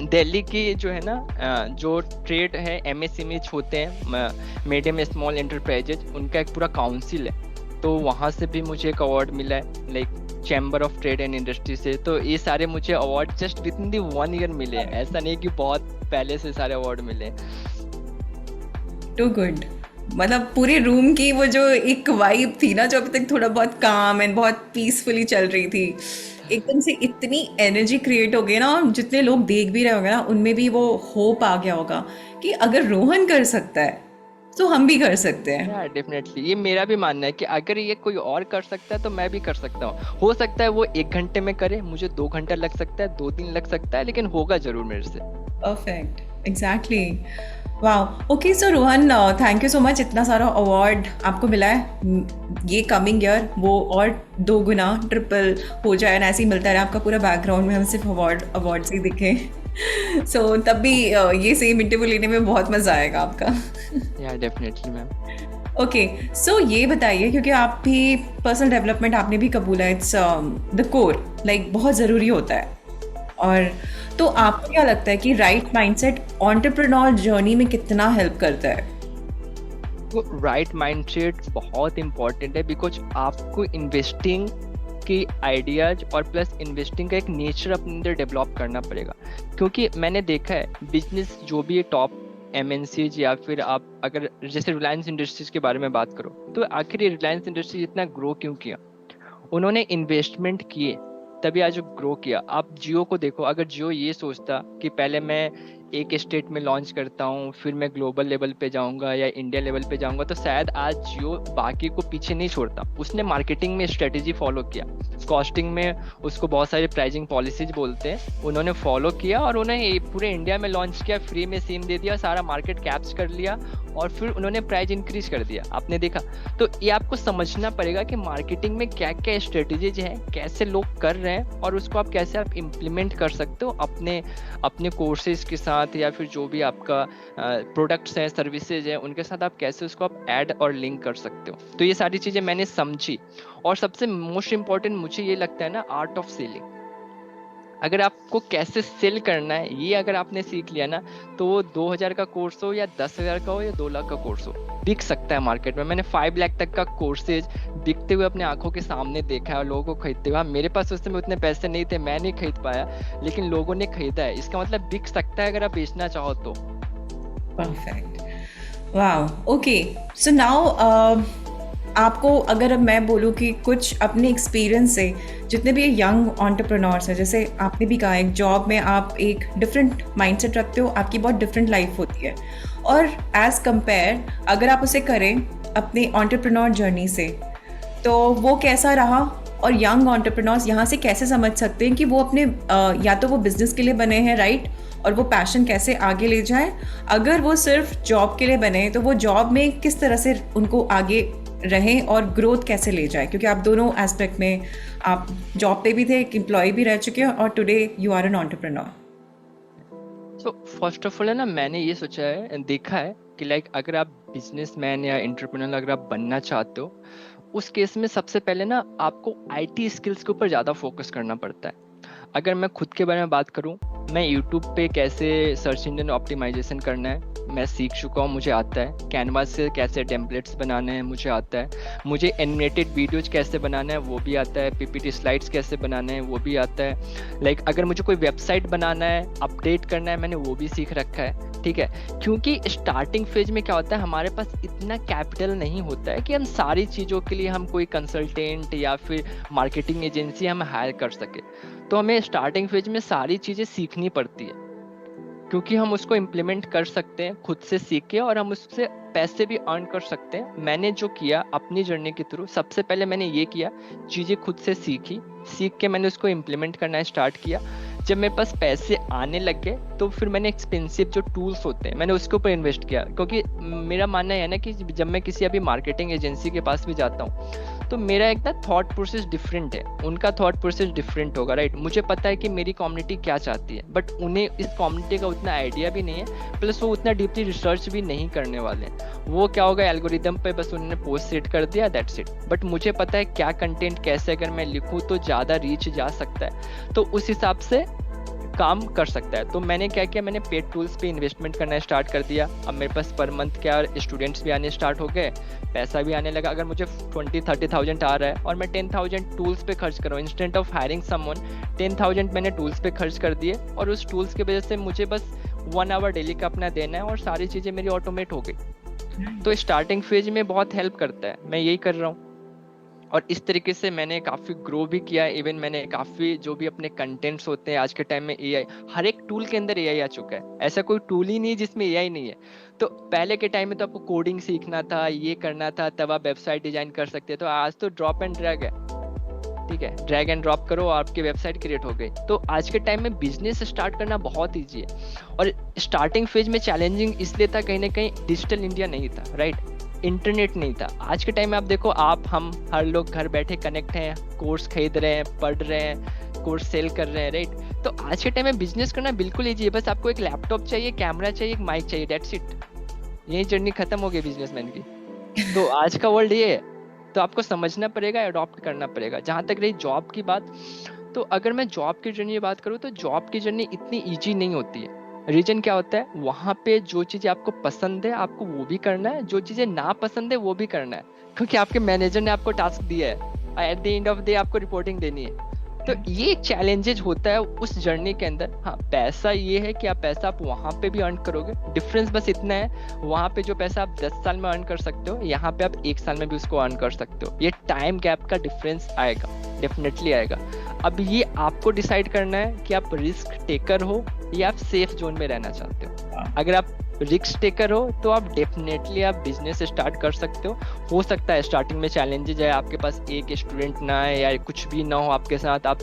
दिल्ली की जो है ना जो ट्रेड है MSME होते हैं, मीडियम स्मॉल एंटरप्राइजेज, उनका एक पूरा काउंसिल है, तो वहाँ से भी मुझे एक अवार्ड मिला है, like chamber of trade and industry से। तो ये सारे मुझे award just with in the 1 year मिले हैं, ऐसा नहीं कि बहुत पहले से सारे अवार्ड मिले हैं। Too good. मतलब पूरे रूम की वो जो एक वाइब थी ना, जो अभी तक थोड़ा बहुत काम एंड बहुत पीसफुली चल रही थी, एकदम से इतनी एनर्जी क्रिएट हो गई ना, और जितने लोग देख भी रहे होंगे ना, उनमें भी वो होप आ गया होगा कि अगर रोहन कर सकता है तो हम भी कर सकते हैं। या डेफिनेटली, ये मेरा भी मानना है कि अगर ये कोई और कर सकता है तो मैं भी कर सकता हूँ। हो सकता है वो 1 घंटे में करे, मुझे 2 घंटा लग सकता है, 2 दिन लग सकता है, लेकिन होगा जरूर मेरे से। Perfect, exactly. वाह। Okay, so Rohan, thank you so much. इतना सारा अवार्ड आपको मिला है, ये कमिंग ईयर वो और 2 गुना ट्रिपल हो जाए, and ऐसे ही मिलता रहे। आपका पूरा बैकग्राउंड में हम सिर्फ अवार्ड से ही दिखे। सो तब भी ये सेम इंटरव्यू लेने में बहुत मज़ा आएगा आपका। या डेफिनेटली मैम। ओके, सो ये बताइए, क्योंकि आप भी पर्सनल डेवलपमेंट आपने भी कबूला, इट्स द कोर, लाइक बहुत ज़रूरी होता है। और तो आपको क्या लगता है कि राइट माइंडसेट एंटरप्रेन्योर जर्नी में कितना हेल्प करता है? तो राइट माइंडसेट बहुत इंपॉर्टेंट है, बिकॉज आपको इन्वेस्टिंग की आइडियाज और प्लस इन्वेस्टिंग का एक नेचर अपने अंदर डेवलप करना पड़ेगा। क्योंकि मैंने देखा है बिजनेस जो भी टॉप MNCs, या फिर आप अगर जैसे रिलायंस इंडस्ट्रीज के बारे में बात करो, तो आखिर ये रिलायंस इंडस्ट्रीज इतना ग्रो क्यों किया? उन्होंने इन्वेस्टमेंट किए तभी आज ग्रो किया। आप जियो को देखो, अगर जियो ये सोचता कि पहले मैं एक स्टेट में लॉन्च करता हूँ, फिर मैं ग्लोबल लेवल पे जाऊंगा या इंडिया लेवल पे जाऊंगा, तो शायद आज जियो बाकी को पीछे नहीं छोड़ता। उसने मार्केटिंग में स्ट्रेटेजी फॉलो किया, कॉस्टिंग में उसको बहुत सारे प्राइसिंग पॉलिसीज बोलते हैं, उन्होंने फॉलो किया और उन्होंने पूरे इंडिया में लॉन्च किया, फ्री में सिम दे दिया, सारा मार्केट कैप्च कर लिया और फिर उन्होंने प्राइस इंक्रीज कर दिया। आपने देखा? तो ये आपको समझना पड़ेगा कि मार्केटिंग में क्या क्या स्ट्रेटेजीज हैं, कैसे लोग कर रहे हैं, और उसको आप कैसे आप इम्प्लीमेंट कर सकते हो अपने कोर्सेज के साथ, या फिर जो भी आपका प्रोडक्ट्स हैं, सर्विसेज हैं, उनके साथ आप कैसे उसको आप ऐड और लिंक कर सकते हो। तो ये सारी चीज़ें मैंने समझी। और सबसे मोस्ट इम्पॉर्टेंट मुझे ये लगता है ना, आर्ट ऑफ सेलिंग। अगर आपको कैसे सेल करना है, ये अगर आपने सीख लिया ना, तो वो 2000 का कोर्स हो या 10,000 का हो या 2 लाख का कोर्स हो, बिक सकता है मार्केट में। मैंने 5 लाख तक का कोर्सेज बिकते हुए अपने आंखों के सामने देखा है, और लोगों को खरीदते हुए। मेरे पास उस समय उतने पैसे नहीं थे, मैं नहीं खरीद पाया, लेकिन लोगों ने खरीदा है। इसका मतलब बिक सकता है अगर आप बेचना चाहो तो। Perfect. Wow. Okay, so now आपको अगर मैं बोलूँ कि कुछ अपने एक्सपीरियंस से, जितने भी यंग एंटरप्रेन्योर्स हैं, जैसे आपने भी कहा, एक जॉब में आप एक डिफरेंट माइंडसेट रखते हो, आपकी बहुत डिफरेंट लाइफ होती है, और एज कंपेयर अगर आप उसे करें अपने एंटरप्रेन्योर जर्नी से, तो वो कैसा रहा? और यंग एंटरप्रेन्योर्स यहाँ से कैसे समझ सकते हैं कि वो अपने या तो वो बिजनेस के लिए बने हैं, राइट, और वो पैशन कैसे आगे ले जाएं? अगर वो सिर्फ जॉब के लिए बने, तो वो जॉब में किस तरह से उनको आगे रहें और ग्रोथ कैसे ले जाए? क्योंकि आप दोनों एस्पेक्ट में, आप जॉब पे भी थे, एक एम्प्लॉय भी रह चुके हैं, और today you are an entrepreneur. So first of all है ना, मैंने ये सोचा है, देखा है कि लाइक अगर आप बिजनेसमैन या एंटरप्रेन्योर अगर आप बनना चाहते हो, उस केस में सबसे पहले ना आपको IT स्किल्स के ऊपर ज़्यादा फोकस करना पड़ता है। अगर मैं खुद के बारे में बात करूं, मैं YouTube पे कैसे सर्च इंजन ऑप्टिमाइजेशन करना है मैं सीख चुका हूँ, मुझे आता है। कैनवास से कैसे टेम्पलेट्स बनाने हैं मुझे आता है। मुझे एनिमेटेड वीडियोज कैसे बनाना है वो भी आता है। PPT स्लाइड्स कैसे बनाने हैं वो भी आता है। लाइक अगर मुझे कोई वेबसाइट बनाना है, अपडेट करना है, मैंने वो भी सीख रखा है। ठीक है, क्योंकि स्टार्टिंग फेज में क्या होता है, हमारे पास इतना कैपिटल नहीं होता है कि हम सारी चीज़ों के लिए हम कोई कंसल्टेंट या फिर मार्केटिंग एजेंसी हम हायर कर सके। तो हमें स्टार्टिंग फेज में सारी चीज़ें सीखनी पड़ती है, क्योंकि हम उसको इम्प्लीमेंट कर सकते हैं खुद से सीख के, और हम उससे पैसे भी अर्न कर सकते हैं। मैंने जो किया अपनी जर्नी के थ्रू, सबसे पहले मैंने ये किया, चीज़ें खुद से सीखी, सीख के मैंने उसको इम्प्लीमेंट करना स्टार्ट किया। जब मेरे पास पैसे आने लग गए तो फिर मैंने एक्सपेंसिव जो टूल्स होते हैं मैंने उसके ऊपर इन्वेस्ट किया, क्योंकि मेरा मानना है ना कि जब मैं किसी अभी मार्केटिंग एजेंसी के पास भी जाता हूँ तो मेरा एक ना थॉट प्रोसेस डिफरेंट है, उनका थॉट प्रोसेस डिफरेंट होगा, राइट। मुझे पता है कि मेरी कम्युनिटी क्या चाहती है, बट उन्हें इस कम्युनिटी का उतना आइडिया भी नहीं है, प्लस वो उतना डीपली रिसर्च भी नहीं करने वाले हैं। वो क्या होगा, एल्गोरिदम पे बस उन्होंने पोस्ट सेट कर दिया, दैट्स इट। बट मुझे पता है क्या कंटेंट कैसे अगर मैं लिखूँ तो ज़्यादा रीच जा सकता है। तो उस हिसाब से काम कर सकता है। तो मैंने क्या किया, मैंने पेड टूल्स पे इन्वेस्टमेंट करना स्टार्ट कर दिया। अब मेरे पास पर मंथ क्या स्टूडेंट्स भी आने स्टार्ट हो गए, पैसा भी आने लगा। अगर मुझे 20-30,000 आ रहा है और मैं 10,000 टूल्स पे खर्च कर रहा हूँ, इंस्टेंट ऑफ हायरिंग समवन 10,000 मैंने टूल्स पे खर्च कर दिए, और उस टूल्स की वजह से मुझे बस 1 आवर डेली का अपना देना है और सारी चीज़ें मेरी ऑटोमेट हो गई। तो स्टार्टिंग फेज में बहुत हेल्प करता है, मैं यही कर रहा हूँ। और इस तरीके से मैंने काफ़ी ग्रो भी किया। इवन मैंने काफ़ी जो भी अपने कंटेंट्स होते हैं, आज के टाइम में एआई, हर एक टूल के अंदर एआई आ चुका है, ऐसा कोई टूल ही नहीं है जिसमें एआई नहीं है। तो पहले के टाइम में तो आपको कोडिंग सीखना था, ये करना था, तब आप वेबसाइट डिजाइन कर सकते। तो आज तो ड्रॉप एंड ड्रैग है, ठीक है, ड्रैग एंड ड्रॉप करो आपकी वेबसाइट क्रिएट हो गई। तो आज के टाइम में बिजनेस स्टार्ट करना बहुत ईजी है। और स्टार्टिंग फेज में चैलेंजिंग इसलिए था, कहीं ना कहीं डिजिटल इंडिया नहीं था, राइट, इंटरनेट नहीं था। आज के टाइम में आप देखो, आप हम हर लोग घर बैठे कनेक्ट हैं, कोर्स खरीद रहे हैं, पढ़ रहे हैं, कोर्स सेल कर रहे हैं, राइट। तो आज के टाइम में बिजनेस करना बिल्कुल ईजी है। बस आपको एक लैपटॉप चाहिए, कैमरा चाहिए, एक माइक चाहिए, दैट्स इट। यही जर्नी खत्म हो गई बिजनेसमैन की। तो आज का वर्ल्ड ये है, तो आपको समझना पड़ेगा, अडॉप्ट करना पड़ेगा। जहाँ तक रही जॉब की बात, तो अगर मैं जॉब की जर्नी की बात करूँ तो जॉब की जर्नी इतनी ईजी नहीं होती है। रीजन क्या होता है, वहाँ पे जो चीज़ें आपको पसंद है आपको वो भी करना है, जो चीज़ें ना पसंद है वो भी करना है, क्योंकि आपके मैनेजर ने आपको टास्क दिया है, at the end of day आपको रिपोर्टिंग देनी है। तो ये चैलेंजेज होता है उस जर्नी के अंदर। हाँ, पैसा ये है कि पैसा आप वहाँ पे भी अर्न करोगे, डिफरेंस बस इतना है, वहाँ पे जो पैसा आप 10 साल में अर्न कर सकते हो, यहाँ पे आप 1 साल में भी उसको अर्न कर सकते हो। ये टाइम गैप का डिफरेंस आएगा, डेफिनेटली आएगा। अब ये आपको डिसाइड करना है कि आप रिस्क टेकर हो या आप सेफ जोन में रहना चाहते हो। अगर आप रिस्क टेकर हो तो आप डेफिनेटली आप बिजनेस स्टार्ट कर सकते हो सकता है स्टार्टिंग में चैलेंजेज है, आपके पास एक स्टूडेंट ना है या कुछ भी ना हो आपके साथ, आप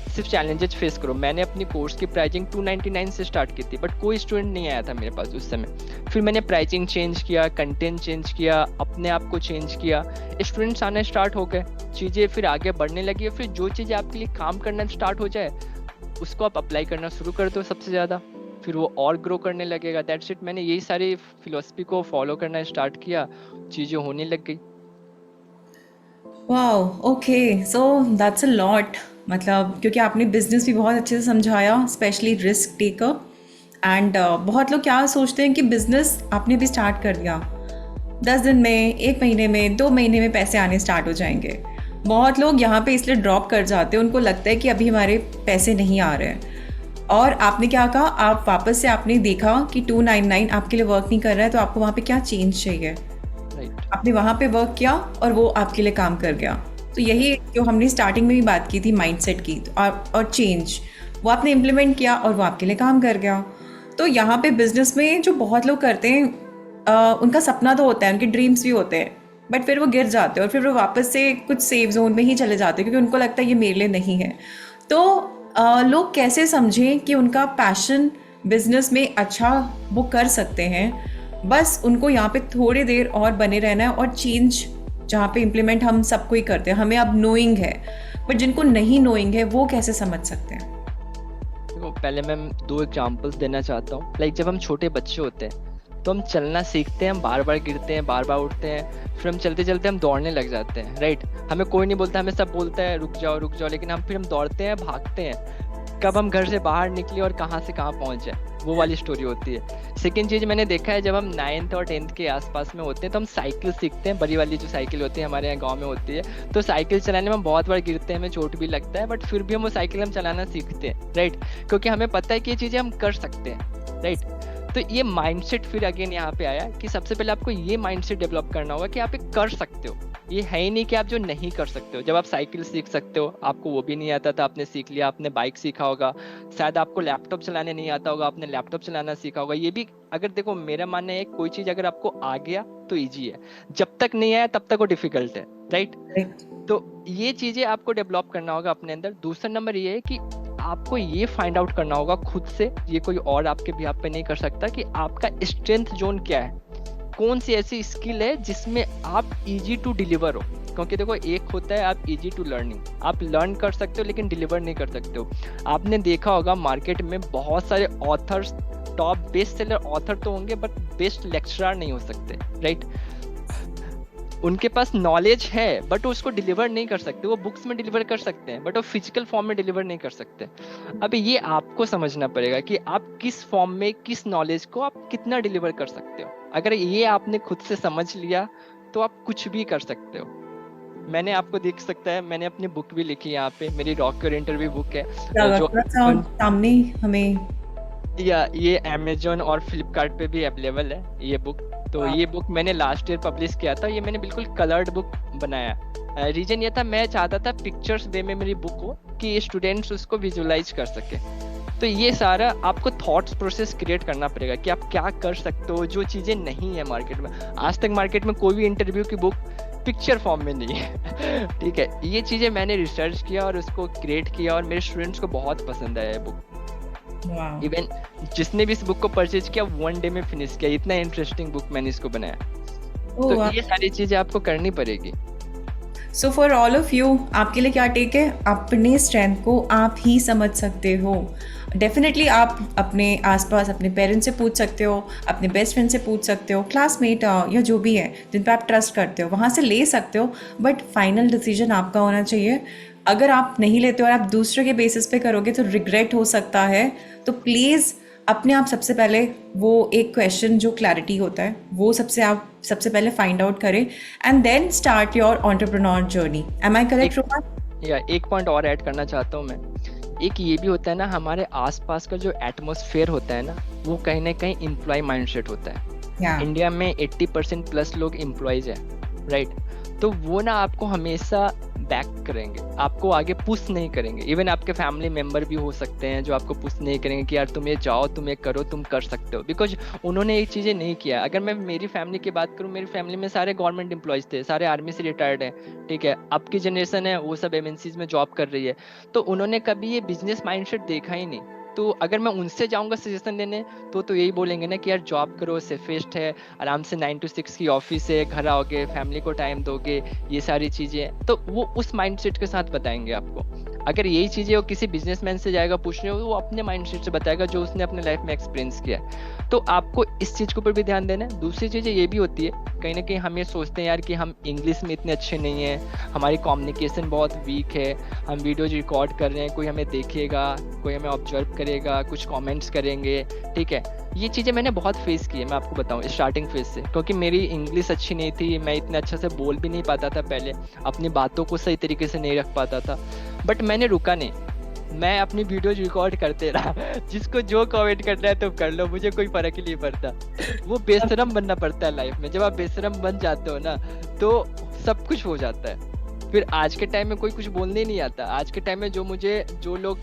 सिर्फ चैलेंजेस फेस करो। मैंने अपनी कोर्स की प्राइसिंग 299 से स्टार्ट की थी, बट कोई स्टूडेंट नहीं आया था मेरे पास उस समय। फिर मैंने प्राइसिंग चेंज किया, कंटेंट चेंज किया, अपने आप को चेंज किया, स्टूडेंट्स आने स्टार्ट हो गए, चीज़ें फिर आगे बढ़ने लगी। फिर जो चीज़ें आपके लिए काम करना स्टार्ट हो जाए उसको आप अप्लाई करना शुरू कर दो सबसे ज़्यादा, फिर वो और ग्रो करने लगेगा। That's it. मैंने यही सारी फिलोसफी को फॉलो करना स्टार्ट किया, चीज़ें होने लग गई। Wow, okay, so that's a lot. मतलब क्योंकि आपने बिजनेस भी बहुत अच्छे से समझाया, स्पेशली रिस्क टेकर। एंड बहुत लोग क्या सोचते हैं कि बिजनेस आपने भी स्टार्ट कर दिया, 10 दिन में, 1 महीने में, 2 महीने में पैसे आने स्टार्ट हो जाएंगे। बहुत लोग यहाँ पे इसलिए ड्रॉप कर जाते हैं, उनको लगता है कि अभी हमारे पैसे नहीं आ रहे हैं। और आपने क्या कहा, आप वापस से आपने देखा कि 299 आपके लिए वर्क नहीं कर रहा है, तो आपको वहाँ पे क्या चेंज चाहिए, आपने वहाँ पे वर्क किया और वो आपके लिए काम कर गया। तो यही जो हमने स्टार्टिंग में भी बात की थी माइंडसेट की, और चेंज, वो आपने इम्प्लीमेंट किया और वो आपके लिए काम कर गया। तो यहाँ पे बिजनेस में जो बहुत लोग करते हैं, उनका सपना तो होता है, उनके ड्रीम्स भी होते हैं, बट फिर वो गिर जाते हैं और फिर वो वापस से कुछ सेफ जोन में ही चले जाते हैं, क्योंकि उनको लगता है ये मेरे लिए नहीं है। तो लोग कैसे समझें कि उनका पैशन बिजनेस में अच्छा वो कर सकते हैं, बस उनको यहाँ पे थोड़ी देर और बने रहना है, और चेंज जहाँ पे इम्प्लीमेंट हम सबको ही करते हैं, हमें अब नोइंग है, बट जिनको नहीं नोइंग है वो कैसे समझ सकते हैं? देखो, पहले मैं 2 एग्जांपल्स देना चाहता हूँ। लाइक जब हम छोटे बच्चे होते हैं तो हम चलना सीखते हैं, हम बार बार गिरते हैं, बार बार उठते हैं, फिर हम चलते चलते हम दौड़ने लग जाते हैं, राइट। हमें कोई नहीं बोलता, हमें सब बोलता है रुक जाओ, लेकिन हम फिर दौड़ते हैं, भागते हैं, कब हम घर से बाहर निकले और कहाँ से कहाँ पहुँच जाए, वो वाली स्टोरी होती है। सेकेंड चीज़ मैंने देखा है, जब हम 9th और 10th के आसपास में होते हैं तो हम साइकिल सीखते हैं, बड़ी वाली जो साइकिल होती है हमारे यहाँ गाँव में होती है। तो साइकिल चलाने में हम बहुत बार गिरते हैं, हमें चोट भी लगता है, बट फिर भी हम वो साइकिल हम चलाना सीखते हैं, राइट, क्योंकि हमें पता है कि ये चीज़ें हम कर सकते हैं, राइट। तो ये माइंडसेट फिर अगेन यहाँ पे आया कि सबसे पहले आपको ये माइंडसेट डेवलप करना होगा कि आप ये कर सकते हो, ये है ही नहीं कि आप जो नहीं कर सकते हो। जब आप साइकिल सीख सकते हो, आपको वो भी नहीं आता था, आपने सीख लिया, आपने बाइक सीखा होगा, शायद आपको लैपटॉप चलाने नहीं आता होगा, आपने लैपटॉप चलाना सीखा होगा। ये भी, अगर देखो मेरा मानना है, कोई चीज़ अगर आपको आ गया तो ईजी है, जब तक नहीं आया तब तक वो डिफिकल्ट है, राइट। तो ये चीज़ें आपको डेवलप करना होगा अपने अंदर। दूसरा नंबर ये है कि आपको ये फाइंड आउट करना होगा खुद से, ये कोई और आपके बिहाफ पे नहीं कर सकता, कि आपका स्ट्रेंथ जोन क्या है, कौन सी ऐसी स्किल है जिसमें आप इजी टू डिलीवर हो। क्योंकि देखो, एक होता है आप इजी टू लर्निंग, आप लर्न कर सकते हो लेकिन डिलीवर नहीं कर सकते हो। आपने देखा होगा मार्केट में बहुत सारे authors, top best seller author तो होंगे, बट बेस्ट लेक्चरर नहीं हो सकते, राइट। उनके पास नॉलेज है बट वो उसको डिलीवर नहीं कर सकते। वो बुक्स में डिलीवर कर सकते हैं बट वो फिजिकल फॉर्म में डिलीवर नहीं कर सकते। अब ये आपको समझना पड़ेगा कि आप किस फॉर्म में किस नॉलेज को आप कितना डिलीवर कर सकते हो। अगर ये आपने खुद से समझ लिया तो आप कुछ भी कर सकते हो। मैंने आपको देख सकता है, मैंने अपनी बुक भी लिखी है यहाँ पे, मेरी रॉक योर इंटरव्यू बुक है जो थोड़ा सा सामने हमें। या ये अमेजोन और फ्लिपकार्ट पे भी अवेलेबल है ये बुक। तो ये बुक मैंने लास्ट ईयर पब्लिश किया था। ये मैंने बिल्कुल कलर्ड बुक बनाया। रीजन ये था, मैं चाहता था पिक्चर्स वे में मेरी बुक हो कि स्टूडेंट्स उसको विजुअलाइज कर सके। तो ये सारा आपको थॉट्स प्रोसेस क्रिएट करना पड़ेगा कि आप क्या कर सकते हो जो चीज़ें नहीं है मार्केट में। आज तक मार्केट में कोई भी इंटरव्यू की बुक पिक्चर फॉर्म में नहीं है। ठीक है, ये चीज़ें मैंने रिसर्च किया और उसको क्रिएट किया और मेरे स्टूडेंट्स को बहुत पसंद आया ये बुक। इवन जिसने भी इस बुक को परचेज किया 1 डे में फिनिश किया। इतना इंटरेस्टिंग बुक मैंने इसको बनाया। तो ये सारी चीजें आपको करनी पड़ेगी। So for all of you, आपके लिए क्या टेक है? अपने स्ट्रेंथ को आप ही समझ सकते हो। डेफिनेटली आप अपने आसपास अपने पेरेंट्स से पूछ सकते हो, अपने बेस्ट फ्रेंड से पूछ सकते हो, क्लासमेट या जो भी है जिन पर आप ट्रस्ट करते हो वहाँ से ले सकते हो, बट फाइनल डिसीजन आपका होना चाहिए। अगर आप नहीं लेते और आप दूसरे के बेसिस पे करोगे तो रिग्रेट हो सकता है। तो प्लीज़ अपने आप सबसे पहले वो एक क्वेश्चन जो क्लैरिटी होता है वो आप सबसे पहले फाइंड आउट करें and then start your entrepreneur journey. Am I correct Rohan? या एक पॉइंट और ऐड करना चाहता हूँ मैं। एक ये भी होता है ना, हमारे आसपास का जो एटमॉस्फेयर होता है ना, वो कहीं ना कहीं एम्प्लॉय माइंडसेट होता है। इंडिया में 80% प्लस लोग एम्प्लॉयज है, राइट? तो वो ना आपको हमेशा बैक करेंगे, आपको आगे पुश नहीं करेंगे। इवन आपके फैमिली मेंबर भी हो सकते हैं जो आपको पुश नहीं करेंगे कि यार तुम ये जाओ, तुम ये करो, तुम कर सकते हो, बिकॉज उन्होंने ये चीज़ें नहीं किया। अगर मैं मेरी फैमिली की बात करूँ, मेरी फैमिली में सारे गवर्नमेंट एम्प्लॉयज थे, सारे आर्मी से रिटायर्ड हैं। ठीक है, अब की जनरेशन है वो सब एमएनसीज में जॉब कर रही है। तो उन्होंने कभी ये बिजनेस माइंडसेट देखा ही नहीं। तो अगर मैं उनसे जाऊंगा सजेशन लेने तो यही बोलेंगे ना कि यार जॉब करो, सेफेस्ट है, आराम से 9 to 6 की ऑफिस है, घर आओगे, फैमिली को टाइम दोगे, ये सारी चीज़ें। तो वो उस माइंडसेट के साथ बताएंगे आपको। अगर यही चीज़ें वो किसी बिजनेसमैन से जाएगा पूछने, वो अपने माइंडसेट से बताएगा जो उसने अपने लाइफ में एक्सपीरियंस किया है। तो आपको इस चीज़ के ऊपर भी ध्यान देना है। दूसरी चीज़ें ये भी होती है, कहीं ना कहीं हम ये सोचते हैं यार कि हम इंग्लिश में इतने अच्छे नहीं हैं, हमारी कम्युनिकेशन बहुत वीक है, हम वीडियोज रिकॉर्ड कर रहे हैं, कोई हमें देखेगा, कोई हमें ऑब्जर्व करेगा, कुछ कमेंट्स करेंगे। ठीक है, ये चीज़ें मैंने बहुत फेस की है, मैं आपको बताऊं स्टार्टिंग फेज से, क्योंकि मेरी इंग्लिश अच्छी नहीं थी, मैं इतना अच्छा से बोल भी नहीं पाता था पहले, अपनी बातों को सही तरीके से नहीं रख पाता था। बट मैंने रुका नहीं, मैं अपनी वीडियोज रिकॉर्ड करते रहा। जिसको जो कमेंट करना है तो कर लो, मुझे कोई फर्क ही नहीं पड़ता। वो बेशरम बनना पड़ता है लाइफ में। जब आप बेशरम बन जाते हो ना तो सब कुछ हो जाता है। फिर आज के टाइम में कोई कुछ बोलने नहीं आता। आज के टाइम में जो लोग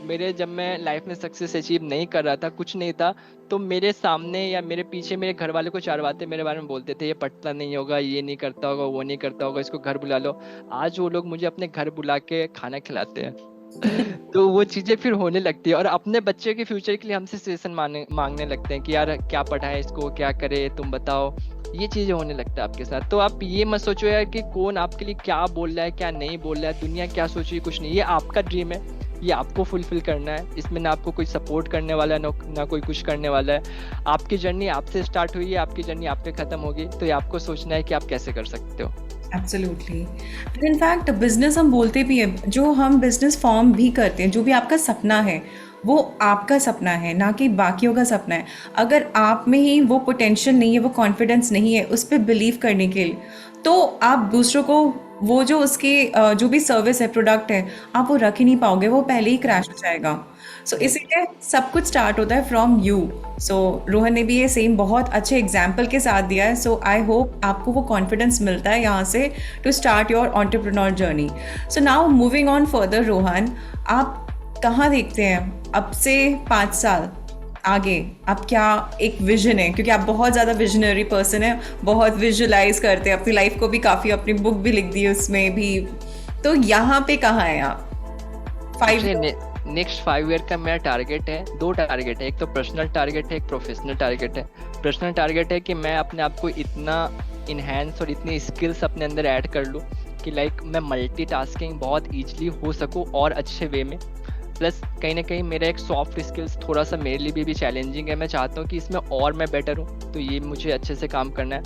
मेरे, जब मैं लाइफ में सक्सेस अचीव नहीं कर रहा था, कुछ नहीं था, तो मेरे सामने या मेरे पीछे मेरे घर वाले को 4 बातें मेरे बारे में बोलते थे, ये पढ़ता नहीं होगा, ये नहीं करता होगा, वो नहीं करता होगा, इसको घर बुला लो। आज वो लोग मुझे अपने घर बुला के खाना खिलाते हैं। तो वो चीजें फिर होने लगती है और अपने बच्चे के फ्यूचर के लिए हमसे सजेशन मांगने लगते हैं कि यार क्या पढ़ाए इसको, क्या करे, तुम बताओ। ये चीजें होने लगता है आपके साथ। तो आप ये मत सोचो यार कि कौन आपके लिए क्या बोल रहा है, क्या नहीं बोल रहा है, दुनिया क्या सोच रही है, कुछ नहीं। ये आपका ड्रीम है, ये आपको फुलफिल करना है। इसमें ना आपको कोई सपोर्ट करने वाला है, ना कोई कुछ करने वाला है। आपकी जर्नी आपसे स्टार्ट हुई है, आपकी जर्नी आप पे खत्म होगी। तो ये आपको सोचना है कि आप कैसे कर सकते हो। एब्सोल्युटली। इनफैक्ट बिजनेस हम बोलते भी हैं, जो हम बिजनेस फॉर्म भी करते हैं, जो भी आपका सपना है वो आपका सपना है, ना कि बाकियों का सपना है। अगर आप में ही वो पोटेंशियल नहीं है, वो कॉन्फिडेंस नहीं है उस पर बिलीव करने के लिए, तो आप दूसरों को वो जो उसकी जो भी सर्विस है, प्रोडक्ट है, आप वो रख ही नहीं पाओगे, वो पहले ही क्रैश हो जाएगा। सो इसीलिए सब कुछ स्टार्ट होता है फ्रॉम यू। सो रोहन ने भी ये सेम बहुत अच्छे एग्जाम्पल के साथ दिया है। सो आई होप आपको वो कॉन्फिडेंस मिलता है यहाँ से to start your entrepreneur journey. So now moving on further, Rohan, आप कहाँ देखते हैं अब से 5 साल आगे? आप क्या एक विजन है, क्योंकि आप बहुत ज़्यादा विजनरी पर्सन है, बहुत विजुलाइज करते हैं अपनी लाइफ को भी, काफ़ी अपनी बुक भी लिख दी है उसमें भी। तो यहाँ पे कहाँ है आप? नेक्स्ट 5 ईयर का मेरा टारगेट है, 2 टारगेट है। एक तो पर्सनल टारगेट है, एक प्रोफेशनल टारगेट है। पर्सनल टारगेट है कि मैं अपने आप को इतना इन्हेंस और इतनी स्किल्स अपने अंदर ऐड कर लूँ कि लाइक मैं मल्टीटास्किंग बहुत ईजिली हो सकूँ और अच्छे वे में। प्लस कहीं ना कहीं मेरा एक सॉफ्ट स्किल्स थोड़ा सा मेरे लिए भी चैलेंजिंग है। मैं चाहता हूँ कि इसमें और मैं बेटर हूँ, तो ये मुझे अच्छे से काम करना है।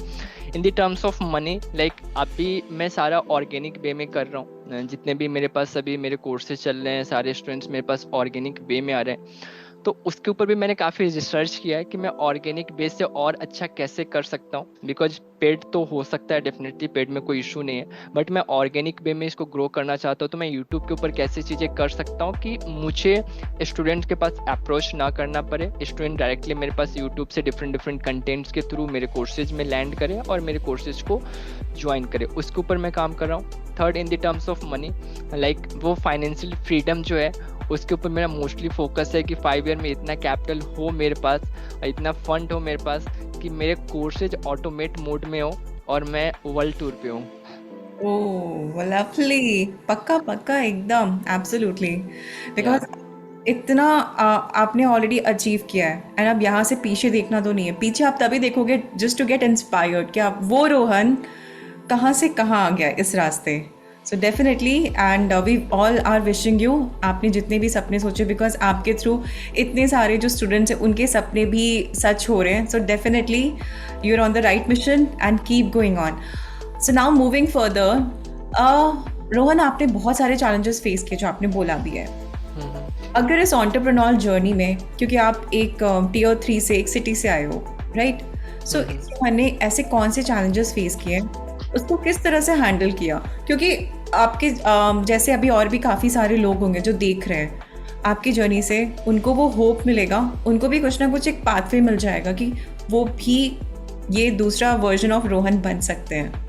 In the terms of money, like अभी मैं सारा ऑर्गेनिक वे में कर रहा हूँ। जितने भी मेरे पास अभी मेरे कोर्सेज चल रहे हैं, सारे स्टूडेंट्स मेरे पास ऑर्गेनिक वे में आ रहे हैं। तो उसके ऊपर भी मैंने काफ़ी रिसर्च किया है कि मैं ऑर्गेनिक बेस से और अच्छा कैसे कर सकता हूँ। बिकॉज पेड तो हो सकता है, डेफिनेटली पेड में कोई इशू नहीं है, बट मैं ऑर्गेनिक वे में इसको ग्रो करना चाहता हूँ। तो मैं यूट्यूब के ऊपर कैसे चीज़ें कर सकता हूँ कि मुझे स्टूडेंट के पास अप्रोच ना करना पड़े, स्टूडेंट डायरेक्टली मेरे पास यूट्यूब से डिफरेंट डिफरेंट कंटेंट्स के थ्रू मेरे कोर्सेज में लैंड करे और मेरे कोर्सेज को ज्वाइन करे, उसके ऊपर मैं काम कर रहा हूँ। Third, in the terms of money, like वो फाइनेंशियल फ्रीडम जो है उसके ऊपर मेरा मोस्टली फोकस है कि 5 ईयर में इतना कैपिटल हो मेरे पास, इतना फंड हो मेरे पास कि मेरे कोर्सेज ऑटोमेट मोड में हो और मैं वर्ल्ड टूर पे हूँ। ओह लवली, पक्का पक्का एकदम एब्सोल्युटली, या बिकॉज इतना आपने ऑलरेडी अचीव किया है एंड अब यहाँ से पीछे देखना तो नहीं है। पीछे आप तभी देखोगे जस्ट टू गेट इंस्पायर्ड कि आप वो रोहन कहाँ से कहाँ आ गया इस रास्ते। So definitely and we all are wishing you, आपने जितने भी सपने सोचे, बिकॉज आपके थ्रू इतने सारे जो स्टूडेंट्स हैं उनके सपने भी सच हो रहे हैं। So definitely you are on the right mission and keep going on. So now moving further, Rohan आपने बहुत सारे चैलेंजेस फेस किए जो आपने बोला भी है। अगर इस एंटरप्रेन्योर जर्नी में, क्योंकि आप एक टियर 3 से एक सिटी से आए हो, राइट, सो मैंने ऐसे कौन से चैलेंजेस फेस किए, उसको किस तरह से हैंडल किया? क्योंकि आपके जैसे अभी और भी काफ़ी सारे लोग होंगे जो देख रहे हैं आपकी जर्नी से, उनको वो होप मिलेगा, उनको भी कुछ ना कुछ एक पाथवे मिल जाएगा कि वो भी ये दूसरा वर्जन ऑफ रोहन बन सकते हैं।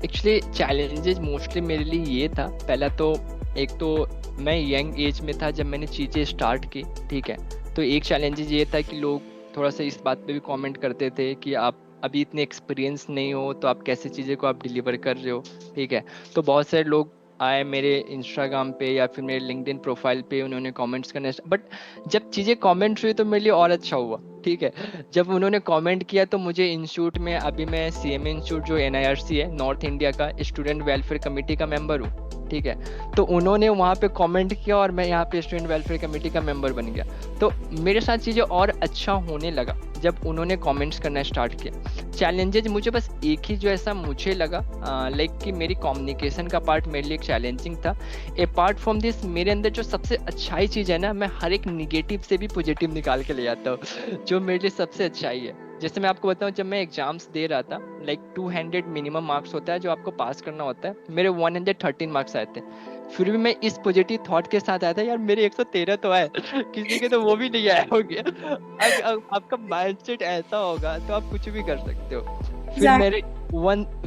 एक्चुअली चैलेंजेस मोस्टली मेरे लिए ये था, पहला तो एक तो मैं यंग एज में था जब मैंने चीज़ें स्टार्ट की, ठीक है। तो एक चैलेंजेस ये था कि लोग थोड़ा सा इस बात पे भी कमेंट करते थे कि आप अभी इतने एक्सपीरियंस नहीं हो तो आप कैसे चीज़ें को आप डिलीवर कर रहे हो, ठीक है। तो बहुत सारे लोग आए मेरे इंस्टाग्राम पे या फिर मेरे लिंक्डइन प्रोफाइल पे, उन्होंने कमेंट्स करना, बट जब चीज़ें कमेंट्स हुई तो मेरे लिए और अच्छा हुआ, ठीक है। जब उन्होंने कमेंट किया तो मुझे इंस्टीट्यूट में, अभी मैं CMA इंस्टीट्यूट जो NIRC है नॉर्थ इंडिया का, स्टूडेंट वेलफेयर कमेटी का मेंबर हूँ, ठीक है। तो उन्होंने वहाँ पे कमेंट किया और मैं यहाँ पे स्टूडेंट वेलफेयर कमेटी का मेंबर बन गया। तो मेरे साथ चीज़ें और अच्छा होने लगा जब उन्होंने कमेंट्स करना स्टार्ट किया। चैलेंजेज मुझे बस एक ही जो ऐसा मुझे लगा, लाइक कि मेरी कम्युनिकेशन का पार्ट मेरे लिए एक चैलेंजिंग था। अपार्ट फ्रॉम दिस मेरे अंदर जो सबसे अच्छाई चीज़ है ना, मैं हर एक निगेटिव से भी पॉजिटिव निकाल के ले आता हूँ जो मेरे लिए सबसे अच्छाई है। जैसे मैं आपको बताऊं, जब मैं एग्जाम्स दे रहा था, लाइक 200 मिनिमम मार्क्स होता है जो आपको पास करना होता है, मेरे 113 मार्क्स आए थे। फिर भी मैं इस पॉजिटिव थॉट के साथ आया था, यार मेरे 113 तो आए किसी के तो वो भी नहीं आया होंगे। आपका माइंडसेट ऐसा होगा तो आप कुछ भी कर सकते हो।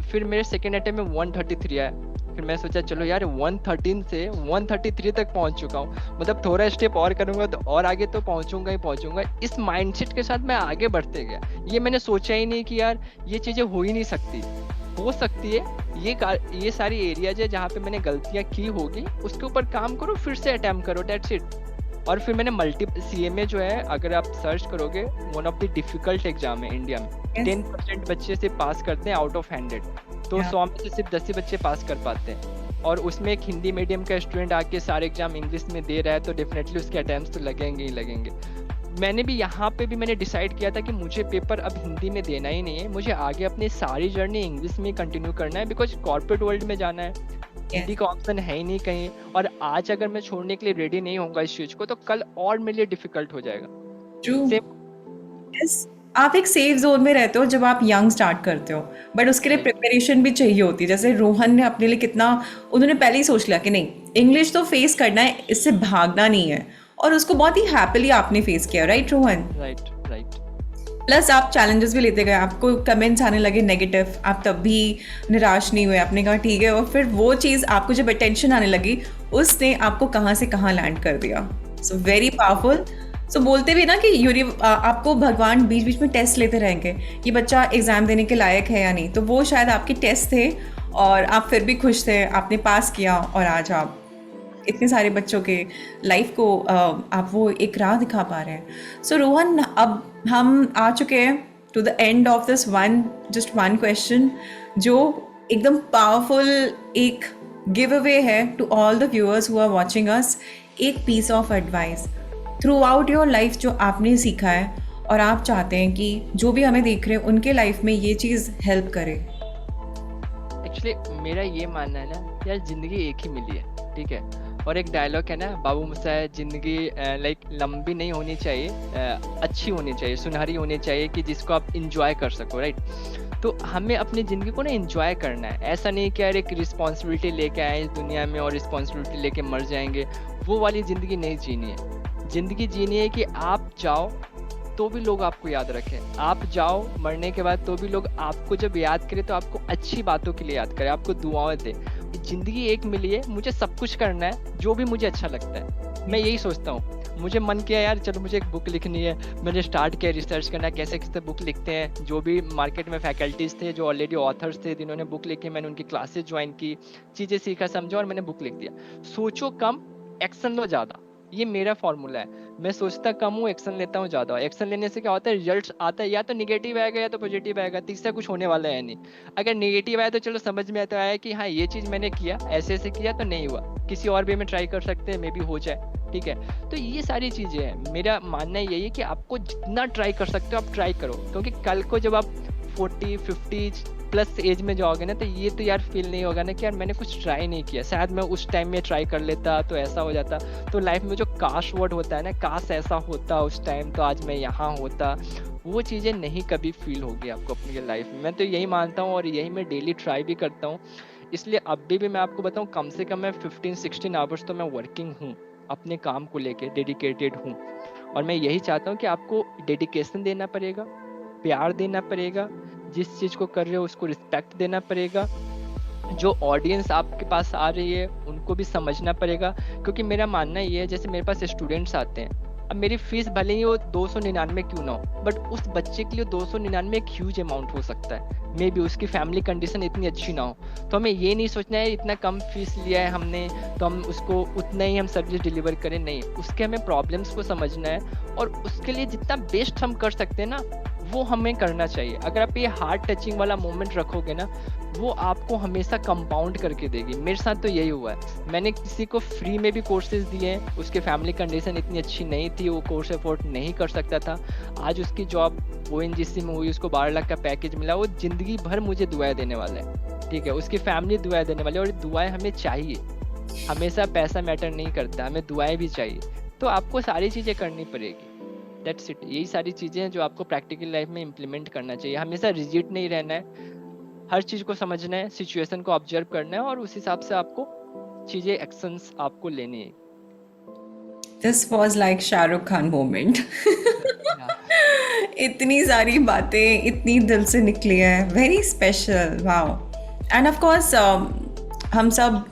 फिर मेरे सेकेंड अटेम्प्ट में 133 आया। फिर मैं सोचा चलो यार 113 से 133 तक पहुंच चुका हूँ, मतलब थोड़ा स्टेप और करूंगा तो और आगे तो पहुंचूंगा ही पहुंचूंगा। इस माइंडसेट के साथ मैं आगे बढ़ते गया। ये मैंने सोचा ही नहीं कि यार ये चीजें हो ही नहीं सकती, हो सकती है। ये सारी एरियाज है जहाँ पे मैंने गलतियाँ की होगी, उसके ऊपर काम करो, फिर से अटेम्प्ट करो, दैट्स इट। और फिर मैंने CMA जो है, अगर आप सर्च करोगे, one of the difficult exam है इंडिया में। 10% बच्चे से पास करते हैं आउट ऑफ 100, तो 100 में से सिर्फ 10 ही बच्चे पास कर पाते हैं। और उसमें एक हिंदी मीडियम का स्टूडेंट आके सारे एग्जाम इंग्लिश में दे रहा है, तो डेफिनेटली उसके अटेम्प्ट्स तो लगेंगे ही लगेंगे। मैंने भी यहाँ पे भी मैंने डिसाइड किया था कि मुझे पेपर अब हिंदी में देना ही नहीं है, मुझे आगे अपनी सारी जर्नी इंग्लिश में कंटिन्यू करना है, बिकॉज कॉर्पोरेट वर्ल्ड में जाना है। हिंदी का ऑप्शन है ही नहीं कहीं, और आज अगर मैं छोड़ने के लिए रेडी नहीं होऊंगा इस चीज को, तो कल और मेरे लिए डिफिकल्ट हो जाएगा। ट्रू। आप एक सेफ जोन में रहते हो जब आप यंग स्टार्ट करते हो, बट उसके लिए प्रिपरेशन भी चाहिए होती है। जैसे रोहन ने अपने लिए कितना, उन्होंने पहले ही सोच लिया कि नहीं, इंग्लिश तो फेस करना है, इससे भागना नहीं है, और उसको बहुत ही हैप्पीली आपने फेस किया, right Rohan? Right right. Plus आप चैलेंजेस भी लेते गए, आपको कमेंट्स आने लगे नेगेटिव, आप तब भी निराश नहीं हुए, आपने कहा ठीक है, और फिर वो चीज़ आपको जब अटेंशन आने लगी, उसने आपको कहाँ से कहाँ लैंड कर दिया। So very powerful. सो बोलते भी ना कि आपको भगवान बीच बीच में टेस्ट लेते रहेंगे, ये बच्चा एग्ज़ाम देने के लायक है या नहीं, तो वो शायद आपके टेस्ट थे और आप फिर भी खुश थे, आपने पास किया, और आज आप इतने सारे बच्चों के लाइफ को आप वो एक राह दिखा पा रहे हैं। सो रोहन, अब हम आ चुके हैं to the end of this just one question, जो एकदम पावरफुल एक गिव अवे है to all the viewers who are watching us. एक piece of advice throughout your life जो आपने सीखा है और आप चाहते हैं कि जो भी हमें देख रहे हैं उनके लाइफ में ये चीज़ हेल्प करे? एक्चुअली मेरा ये मानना है ना यार, जिंदगी एक ही मिली है, ठीक है। और एक डायलॉग है ना बाबू मोशाय, जिंदगी लाइक लंबी नहीं होनी चाहिए, अच्छी होनी चाहिए, सुनहरी होनी चाहिए कि जिसको आप इंजॉय कर सको, राइट। तो हमें अपनी ज़िंदगी को ना एंजॉय करना है। ऐसा नहीं कि यार एक रिस्पॉन्सिबिलिटी लेके आए इस दुनिया में और रिस्पॉन्सिबिलिटी लेके मर जाएंगे, वो वाली ज़िंदगी नहीं जीनी है। ज़िंदगी जीनी है कि आप जाओ तो भी लोग आपको याद रखें, आप जाओ मरने के बाद तो भी लोग आपको जब याद करें तो आपको अच्छी बातों के लिए याद करें, आपको दुआएं दे। ज़िंदगी एक मिली है, मुझे सब कुछ करना है जो भी मुझे अच्छा लगता है, मैं यही सोचता हूँ। मुझे मन किया यार चलो मुझे एक बुक लिखनी है, मैंने स्टार्ट किया रिसर्च करना कैसे कैसे बुक लिखते हैं। जो भी मार्केट में फैकल्टीज थे, जो ऑलरेडी ऑथर्स थे जिन्होंने बुक लिखी, मैंने उनकी क्लासेस ज्वाइन की, चीज़ें सीखा समझा और मैंने बुक लिख दिया। सोचो कम, एक्शन लो ज़्यादा, ये मेरा फॉर्मूला है। मैं सोचता कम हूँ, एक्शन लेता हूँ ज़्यादा। एक्शन लेने से क्या होता है, रिजल्ट आता है, या तो निगेटिव आएगा या तो पॉजिटिव आएगा, तीसरा कुछ होने वाला है नहीं। अगर निगेटिव आया तो चलो समझ में आता है कि हाँ ये चीज़ मैंने किया, ऐसे ऐसे किया तो नहीं हुआ, किसी और वे में ट्राई कर सकते हैं, मे बी हो जाए, ठीक है। तो ये सारी चीज़ें हैं। मेरा मानना यही है कि आपको जितना ट्राई कर सकते हो आप ट्राई करो, क्योंकि कल को जब आप 40-50 प्लस एज में जाओगे ना तो ये तो यार फील नहीं होगा ना कि यार मैंने कुछ ट्राई नहीं किया, शायद मैं उस टाइम में ट्राई कर लेता तो ऐसा हो जाता। तो लाइफ में जो काश वर्ड होता है ना, काश ऐसा होता उस टाइम तो आज मैं यहाँ होता, वो चीज़ें नहीं कभी फील होगी आपको अपनी लाइफ में। मैं तो यही मानता हूँ और यही मैं डेली ट्राई भी करता हूँ। इसलिए अभी भी मैं आपको बताऊँ, कम से कम मैं 15-16 आवर्स तो मैं वर्किंग हूँ, अपने काम को लेके डेडिकेटेड हूँ। और मैं यही चाहता हूँ कि आपको डेडिकेशन देना पड़ेगा, प्यार देना पड़ेगा, जिस चीज़ को कर रहे हो उसको रिस्पेक्ट देना पड़ेगा, जो ऑडियंस आपके पास आ रही है उनको भी समझना पड़ेगा। क्योंकि मेरा मानना ये है, जैसे मेरे पास स्टूडेंट्स आते हैं, अब मेरी फीस भले ही वो 299 क्यों ना हो, बट उस बच्चे के लिए 299 एक ह्यूज अमाउंट हो सकता है। मे बी उसकी फैमिली कंडीशन इतनी अच्छी ना हो, तो हमें ये नहीं सोचना है इतना कम फीस लिया है हमने तो हम उसको उतना ही हम सर्विस डिलीवर करें, नहीं, उसके हमें प्रॉब्लम्स को समझना है और उसके लिए जितना बेस्ट हम कर सकते हैं ना वो हमें करना चाहिए। अगर आप ये हार्ट टचिंग वाला मोमेंट रखोगे ना, वो आपको हमेशा कंपाउंड करके देगी। मेरे साथ तो यही हुआ है, मैंने किसी को फ्री में भी कोर्सेज दिए हैं, उसके फैमिली कंडीशन इतनी अच्छी नहीं थी, वो कोर्स अफोर्ड नहीं कर सकता था, आज उसकी जॉब ONGC में हुई, उसको 12 लाख का पैकेज मिला, वो जिंदगी भर मुझे दुआएं देने वाला है, ठीक है, उसकी फैमिली दुआएं देने वाली है। और दुआएं हमें चाहिए, हमेशा पैसा मैटर नहीं करता, हमें दुआएं भी चाहिए। तो आपको सारी चीज़ें करनी पड़ेगी, दैट्स इट। यही सारी चीज़ें हैं जो आपको प्रैक्टिकल लाइफ में इम्प्लीमेंट करना चाहिए। हमेशा रिजिड नहीं रहना है, हर चीज़ को समझना है, सिचुएशन को ऑब्जर्व करना है और उस हिसाब से आपको चीज़ें एक्शंस आपको लेनी है। This was like Shahrukh Khan moment. या इतनी सारी बातें इतनी दिल से निकली है, very special, wow. End of course हम सब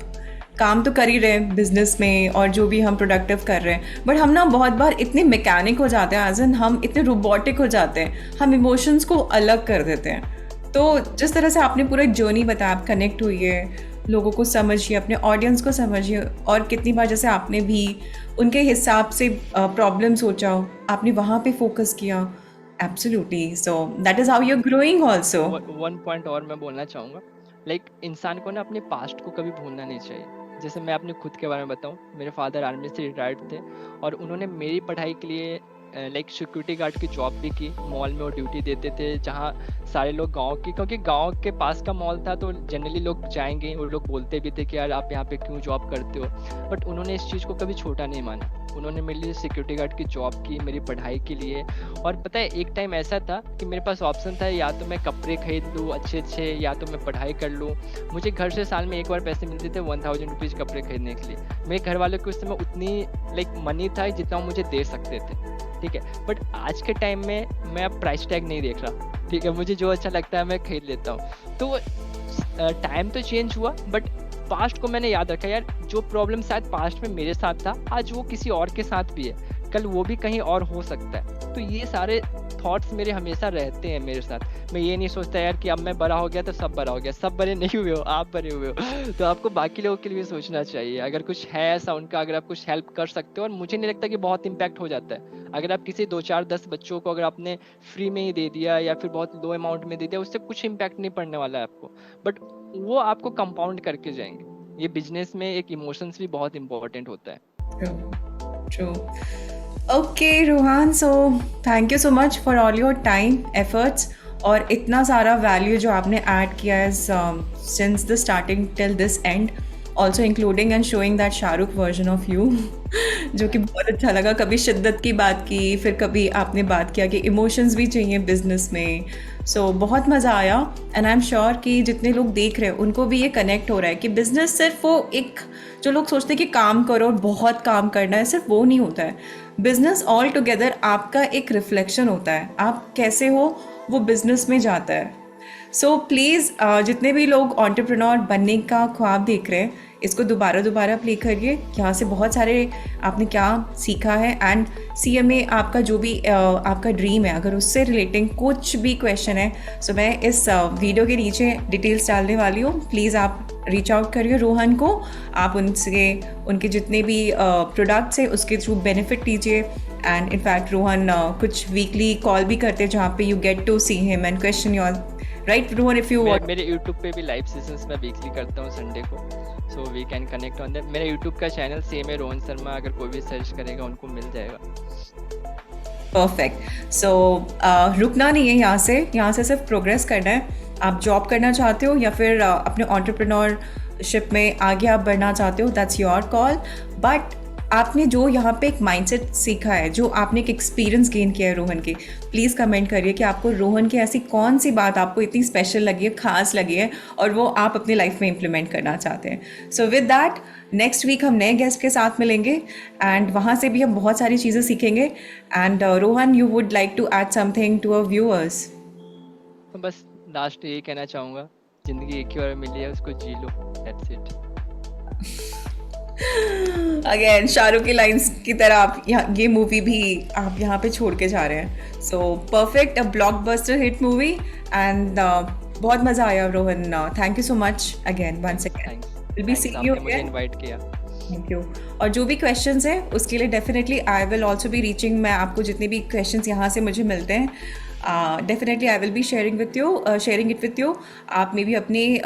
काम तो कर ही रहे हैं बिजनेस में और जो भी हम प्रोडक्टिव कर रहे हैं, बट हम ना बहुत बार इतने मैकेनिक हो जाते हैं, एज इन हम इतने रोबोटिक हो जाते हैं, हम इमोशंस को अलग कर देते हैं। तो जिस तरह से आपने पूरा जर्नी बताया, आप कनेक्ट हुई लोगों को समझिए, अपने ऑडियंस को समझिए, और कितनी बार जैसे आपने भी उनके हिसाब से प्रॉब्लम सोचा हो, आपने वहाँ पे फोकस किया। Absolutely, so that is how you are growing also. One point और मैं बोलना चाहूँगा, लाइक इंसान को ना अपने पास्ट को कभी भूलना नहीं चाहिए। जैसे मैं अपने खुद के बारे में बताऊँ, मेरे फादर आर्मी से रिटायर्ड थे और उन्होंने मेरी पढ़ाई के लिए लाइक सिक्योरिटी गार्ड की जॉब भी की, मॉल में वो ड्यूटी देते थे जहाँ सारे लोग गांव की, क्योंकि गांव के पास का मॉल था तो जनरली लोग जाएंगे, वो लोग बोलते भी थे कि यार आप यहाँ पे क्यों जॉब करते हो, बट उन्होंने इस चीज़ को कभी छोटा नहीं माना। उन्होंने मेरे लिए सिक्योरिटी गार्ड की जॉब की मेरी पढ़ाई के लिए। और पता है एक टाइम ऐसा था कि मेरे पास ऑप्शन था, या तो मैं कपड़े खरीद लूँ अच्छे अच्छे, या तो मैं पढ़ाई कर लूँ। मुझे घर से साल में एक बार पैसे मिलते थे 1000 रुपीज़ कपड़े खरीदने के लिए। मेरे घर वालों को उस समय उतनी लाइक मनी था जितना वो मुझे दे सकते थे, ठीक है। बट आज के टाइम में मैं अब प्राइस टैग नहीं देख रहा, ठीक है, मुझे जो अच्छा लगता है मैं खरीद लेता हूँ। तो टाइम तो चेंज हुआ, बट पास्ट को मैंने याद रखा, यार जो प्रॉब्लम शायद पास्ट में मेरे साथ था आज वो किसी और के साथ भी है, कल वो भी कहीं और हो सकता है। तो ये सारे थॉट्स मेरे हमेशा रहते हैं मेरे साथ। मैं ये नहीं सोचता यार कि अब मैं बड़ा हो गया तो सब बड़ा हो गया, सब बड़े नहीं हुए हो, आप बड़े हुए हो। तो आपको बाकी लोगों के लिए भी सोचना चाहिए, अगर कुछ है ऐसा उनका, अगर आप कुछ हेल्प कर सकते हो। और मुझे नहीं लगता कि बहुत इम्पैक्ट हो जाता है अगर आप किसी 2-4-10 बच्चों को अगर आपने फ्री में ही दे दिया या फिर बहुत लो अमाउंट में दे दिया, उससे कुछ इम्पैक्ट नहीं पड़ने वाला है आपको, बट वो आपको कंपाउंड करके जाएंगे। ये बिजनेस में एक इमोशंस भी बहुत इंपॉर्टेंट होता है। True. True. Okay, Rohan. So thank you so much for all your time, efforts, और इतना सारा वैल्यू जो आपने ऐड किया है since the starting till this end, also including and showing that Shahrukh version of you, जो कि बहुत अच्छा लगा. कभी शिद्दत की बात की, फिर कभी आपने बात किया कि इमोशंस भी चाहिए बिजनेस में. सो बहुत मज़ा आया. एंड आई एम श्योर कि जितने लोग देख रहे हैं उनको भी ये कनेक्ट हो रहा है कि बिजनेस सिर्फ वो एक, जो लोग सोचते हैं कि काम करो और बहुत काम करना है, सिर्फ वो नहीं होता है. बिजनेस ऑल टुगेदर आपका एक रिफ्लेक्शन होता है. आप कैसे हो वो बिजनेस में जाता है. सो प्लीज़ जितने भी लोग एंटरप्रेन्योर बनने का ख्वाब देख रहे हैं, इसको दोबारा प्ले करिए. यहाँ से बहुत सारे आपने क्या सीखा है. एंड CMA आपका जो भी आपका ड्रीम है, अगर उससे रिलेटिंग कुछ भी क्वेश्चन है, सो मैं इस वीडियो के नीचे डिटेल्स डालने वाली हूँ. प्लीज़ आप रीच आउट करिए रोहन को. आप उनसे उनके जितने भी प्रोडक्ट्स हैं उसके थ्रू बेनिफिट लीजिए. एंड इनफैक्ट रोहन कुछ वीकली कॉल भी करते हैं जहाँ पे you get to see him and question your right Rohan. If you मेरे यूट्यूब पे भी लाइव सेशंस मैं वीकली करता हूँ संडे को, so we can connect on that. मेरा यूट्यूब का चैनल सेम है, रोहन शर्मा. अगर कोई भी सर्च करेगा उनको मिल जाएगा. परफेक्ट. सो रुकना नहीं है यहाँ से सिर्फ प्रोग्रेस करना है. आप जॉब करना चाहते हो या फिर अपने एंटरप्रेन्योरशिप में आगे आप बढ़ना चाहते हो, दैट्स योर कॉल. बट आपने जो यहाँ पे एक माइंडसेट सीखा है, जो आपने एक एक्सपीरियंस गेन किया है रोहन के, प्लीज़ कमेंट करिए कि आपको रोहन की ऐसी कौन सी बात आपको इतनी स्पेशल लगी है, खास लगी है, और वो आप अपनी लाइफ में इम्प्लीमेंट करना चाहते हैं. So with that next week हम नए गेस्ट के साथ मिलेंगे एंड वहाँ से भी हम बहुत सारी चीज़ें सीखेंगे. And Rohan, you would like to add something to our viewers? तो बस लास्ट यही कहना चाहूँगा, ज़िंदगी एक ही बार मिली है, उसको जी लो. That's it. अगेन शाहरुख की लाइंस की तरह आप यहाँ ये मूवी भी आप यहाँ पे छोड़ के जा रहे हैं. So perfect, a blockbuster hit movie. And बहुत मज़ा आया Rohan. Thank you so much again once again. Will be seeing you मुझे इनवाइट किया. Thank you. और जो भी क्वेश्चंस हैं उसके लिए definitely I will also be reaching. मैं आपको जितने भी क्वेश्चंस यहाँ से मुझे मिलते हैं, definitely I will be sharing it with you. आप मे बी अपनी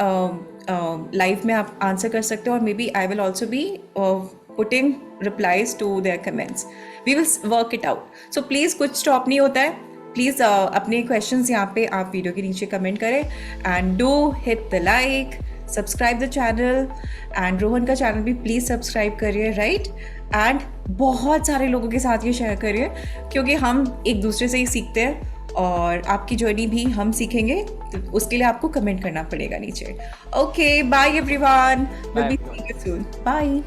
लाइफ में आप आंसर कर सकते हो, और maybe I will also be putting replies to their comments. We will work it out. So please कुछ स्टॉप नहीं होता है. प्लीज़ अपने क्वेश्चंस यहाँ पे आप वीडियो के नीचे कमेंट करें. And do hit the like, subscribe the channel. And Rohan का चैनल भी प्लीज़ सब्सक्राइब करिए, राइट. एंड बहुत सारे लोगों के साथ ये शेयर करिए, क्योंकि हम एक दूसरे से ही सीखते हैं, और आपकी जर्नी भी हम सीखेंगे. तो उसके लिए आपको कमेंट करना पड़ेगा नीचे. Okay, bye everyone. Will be seeing you soon. Bye.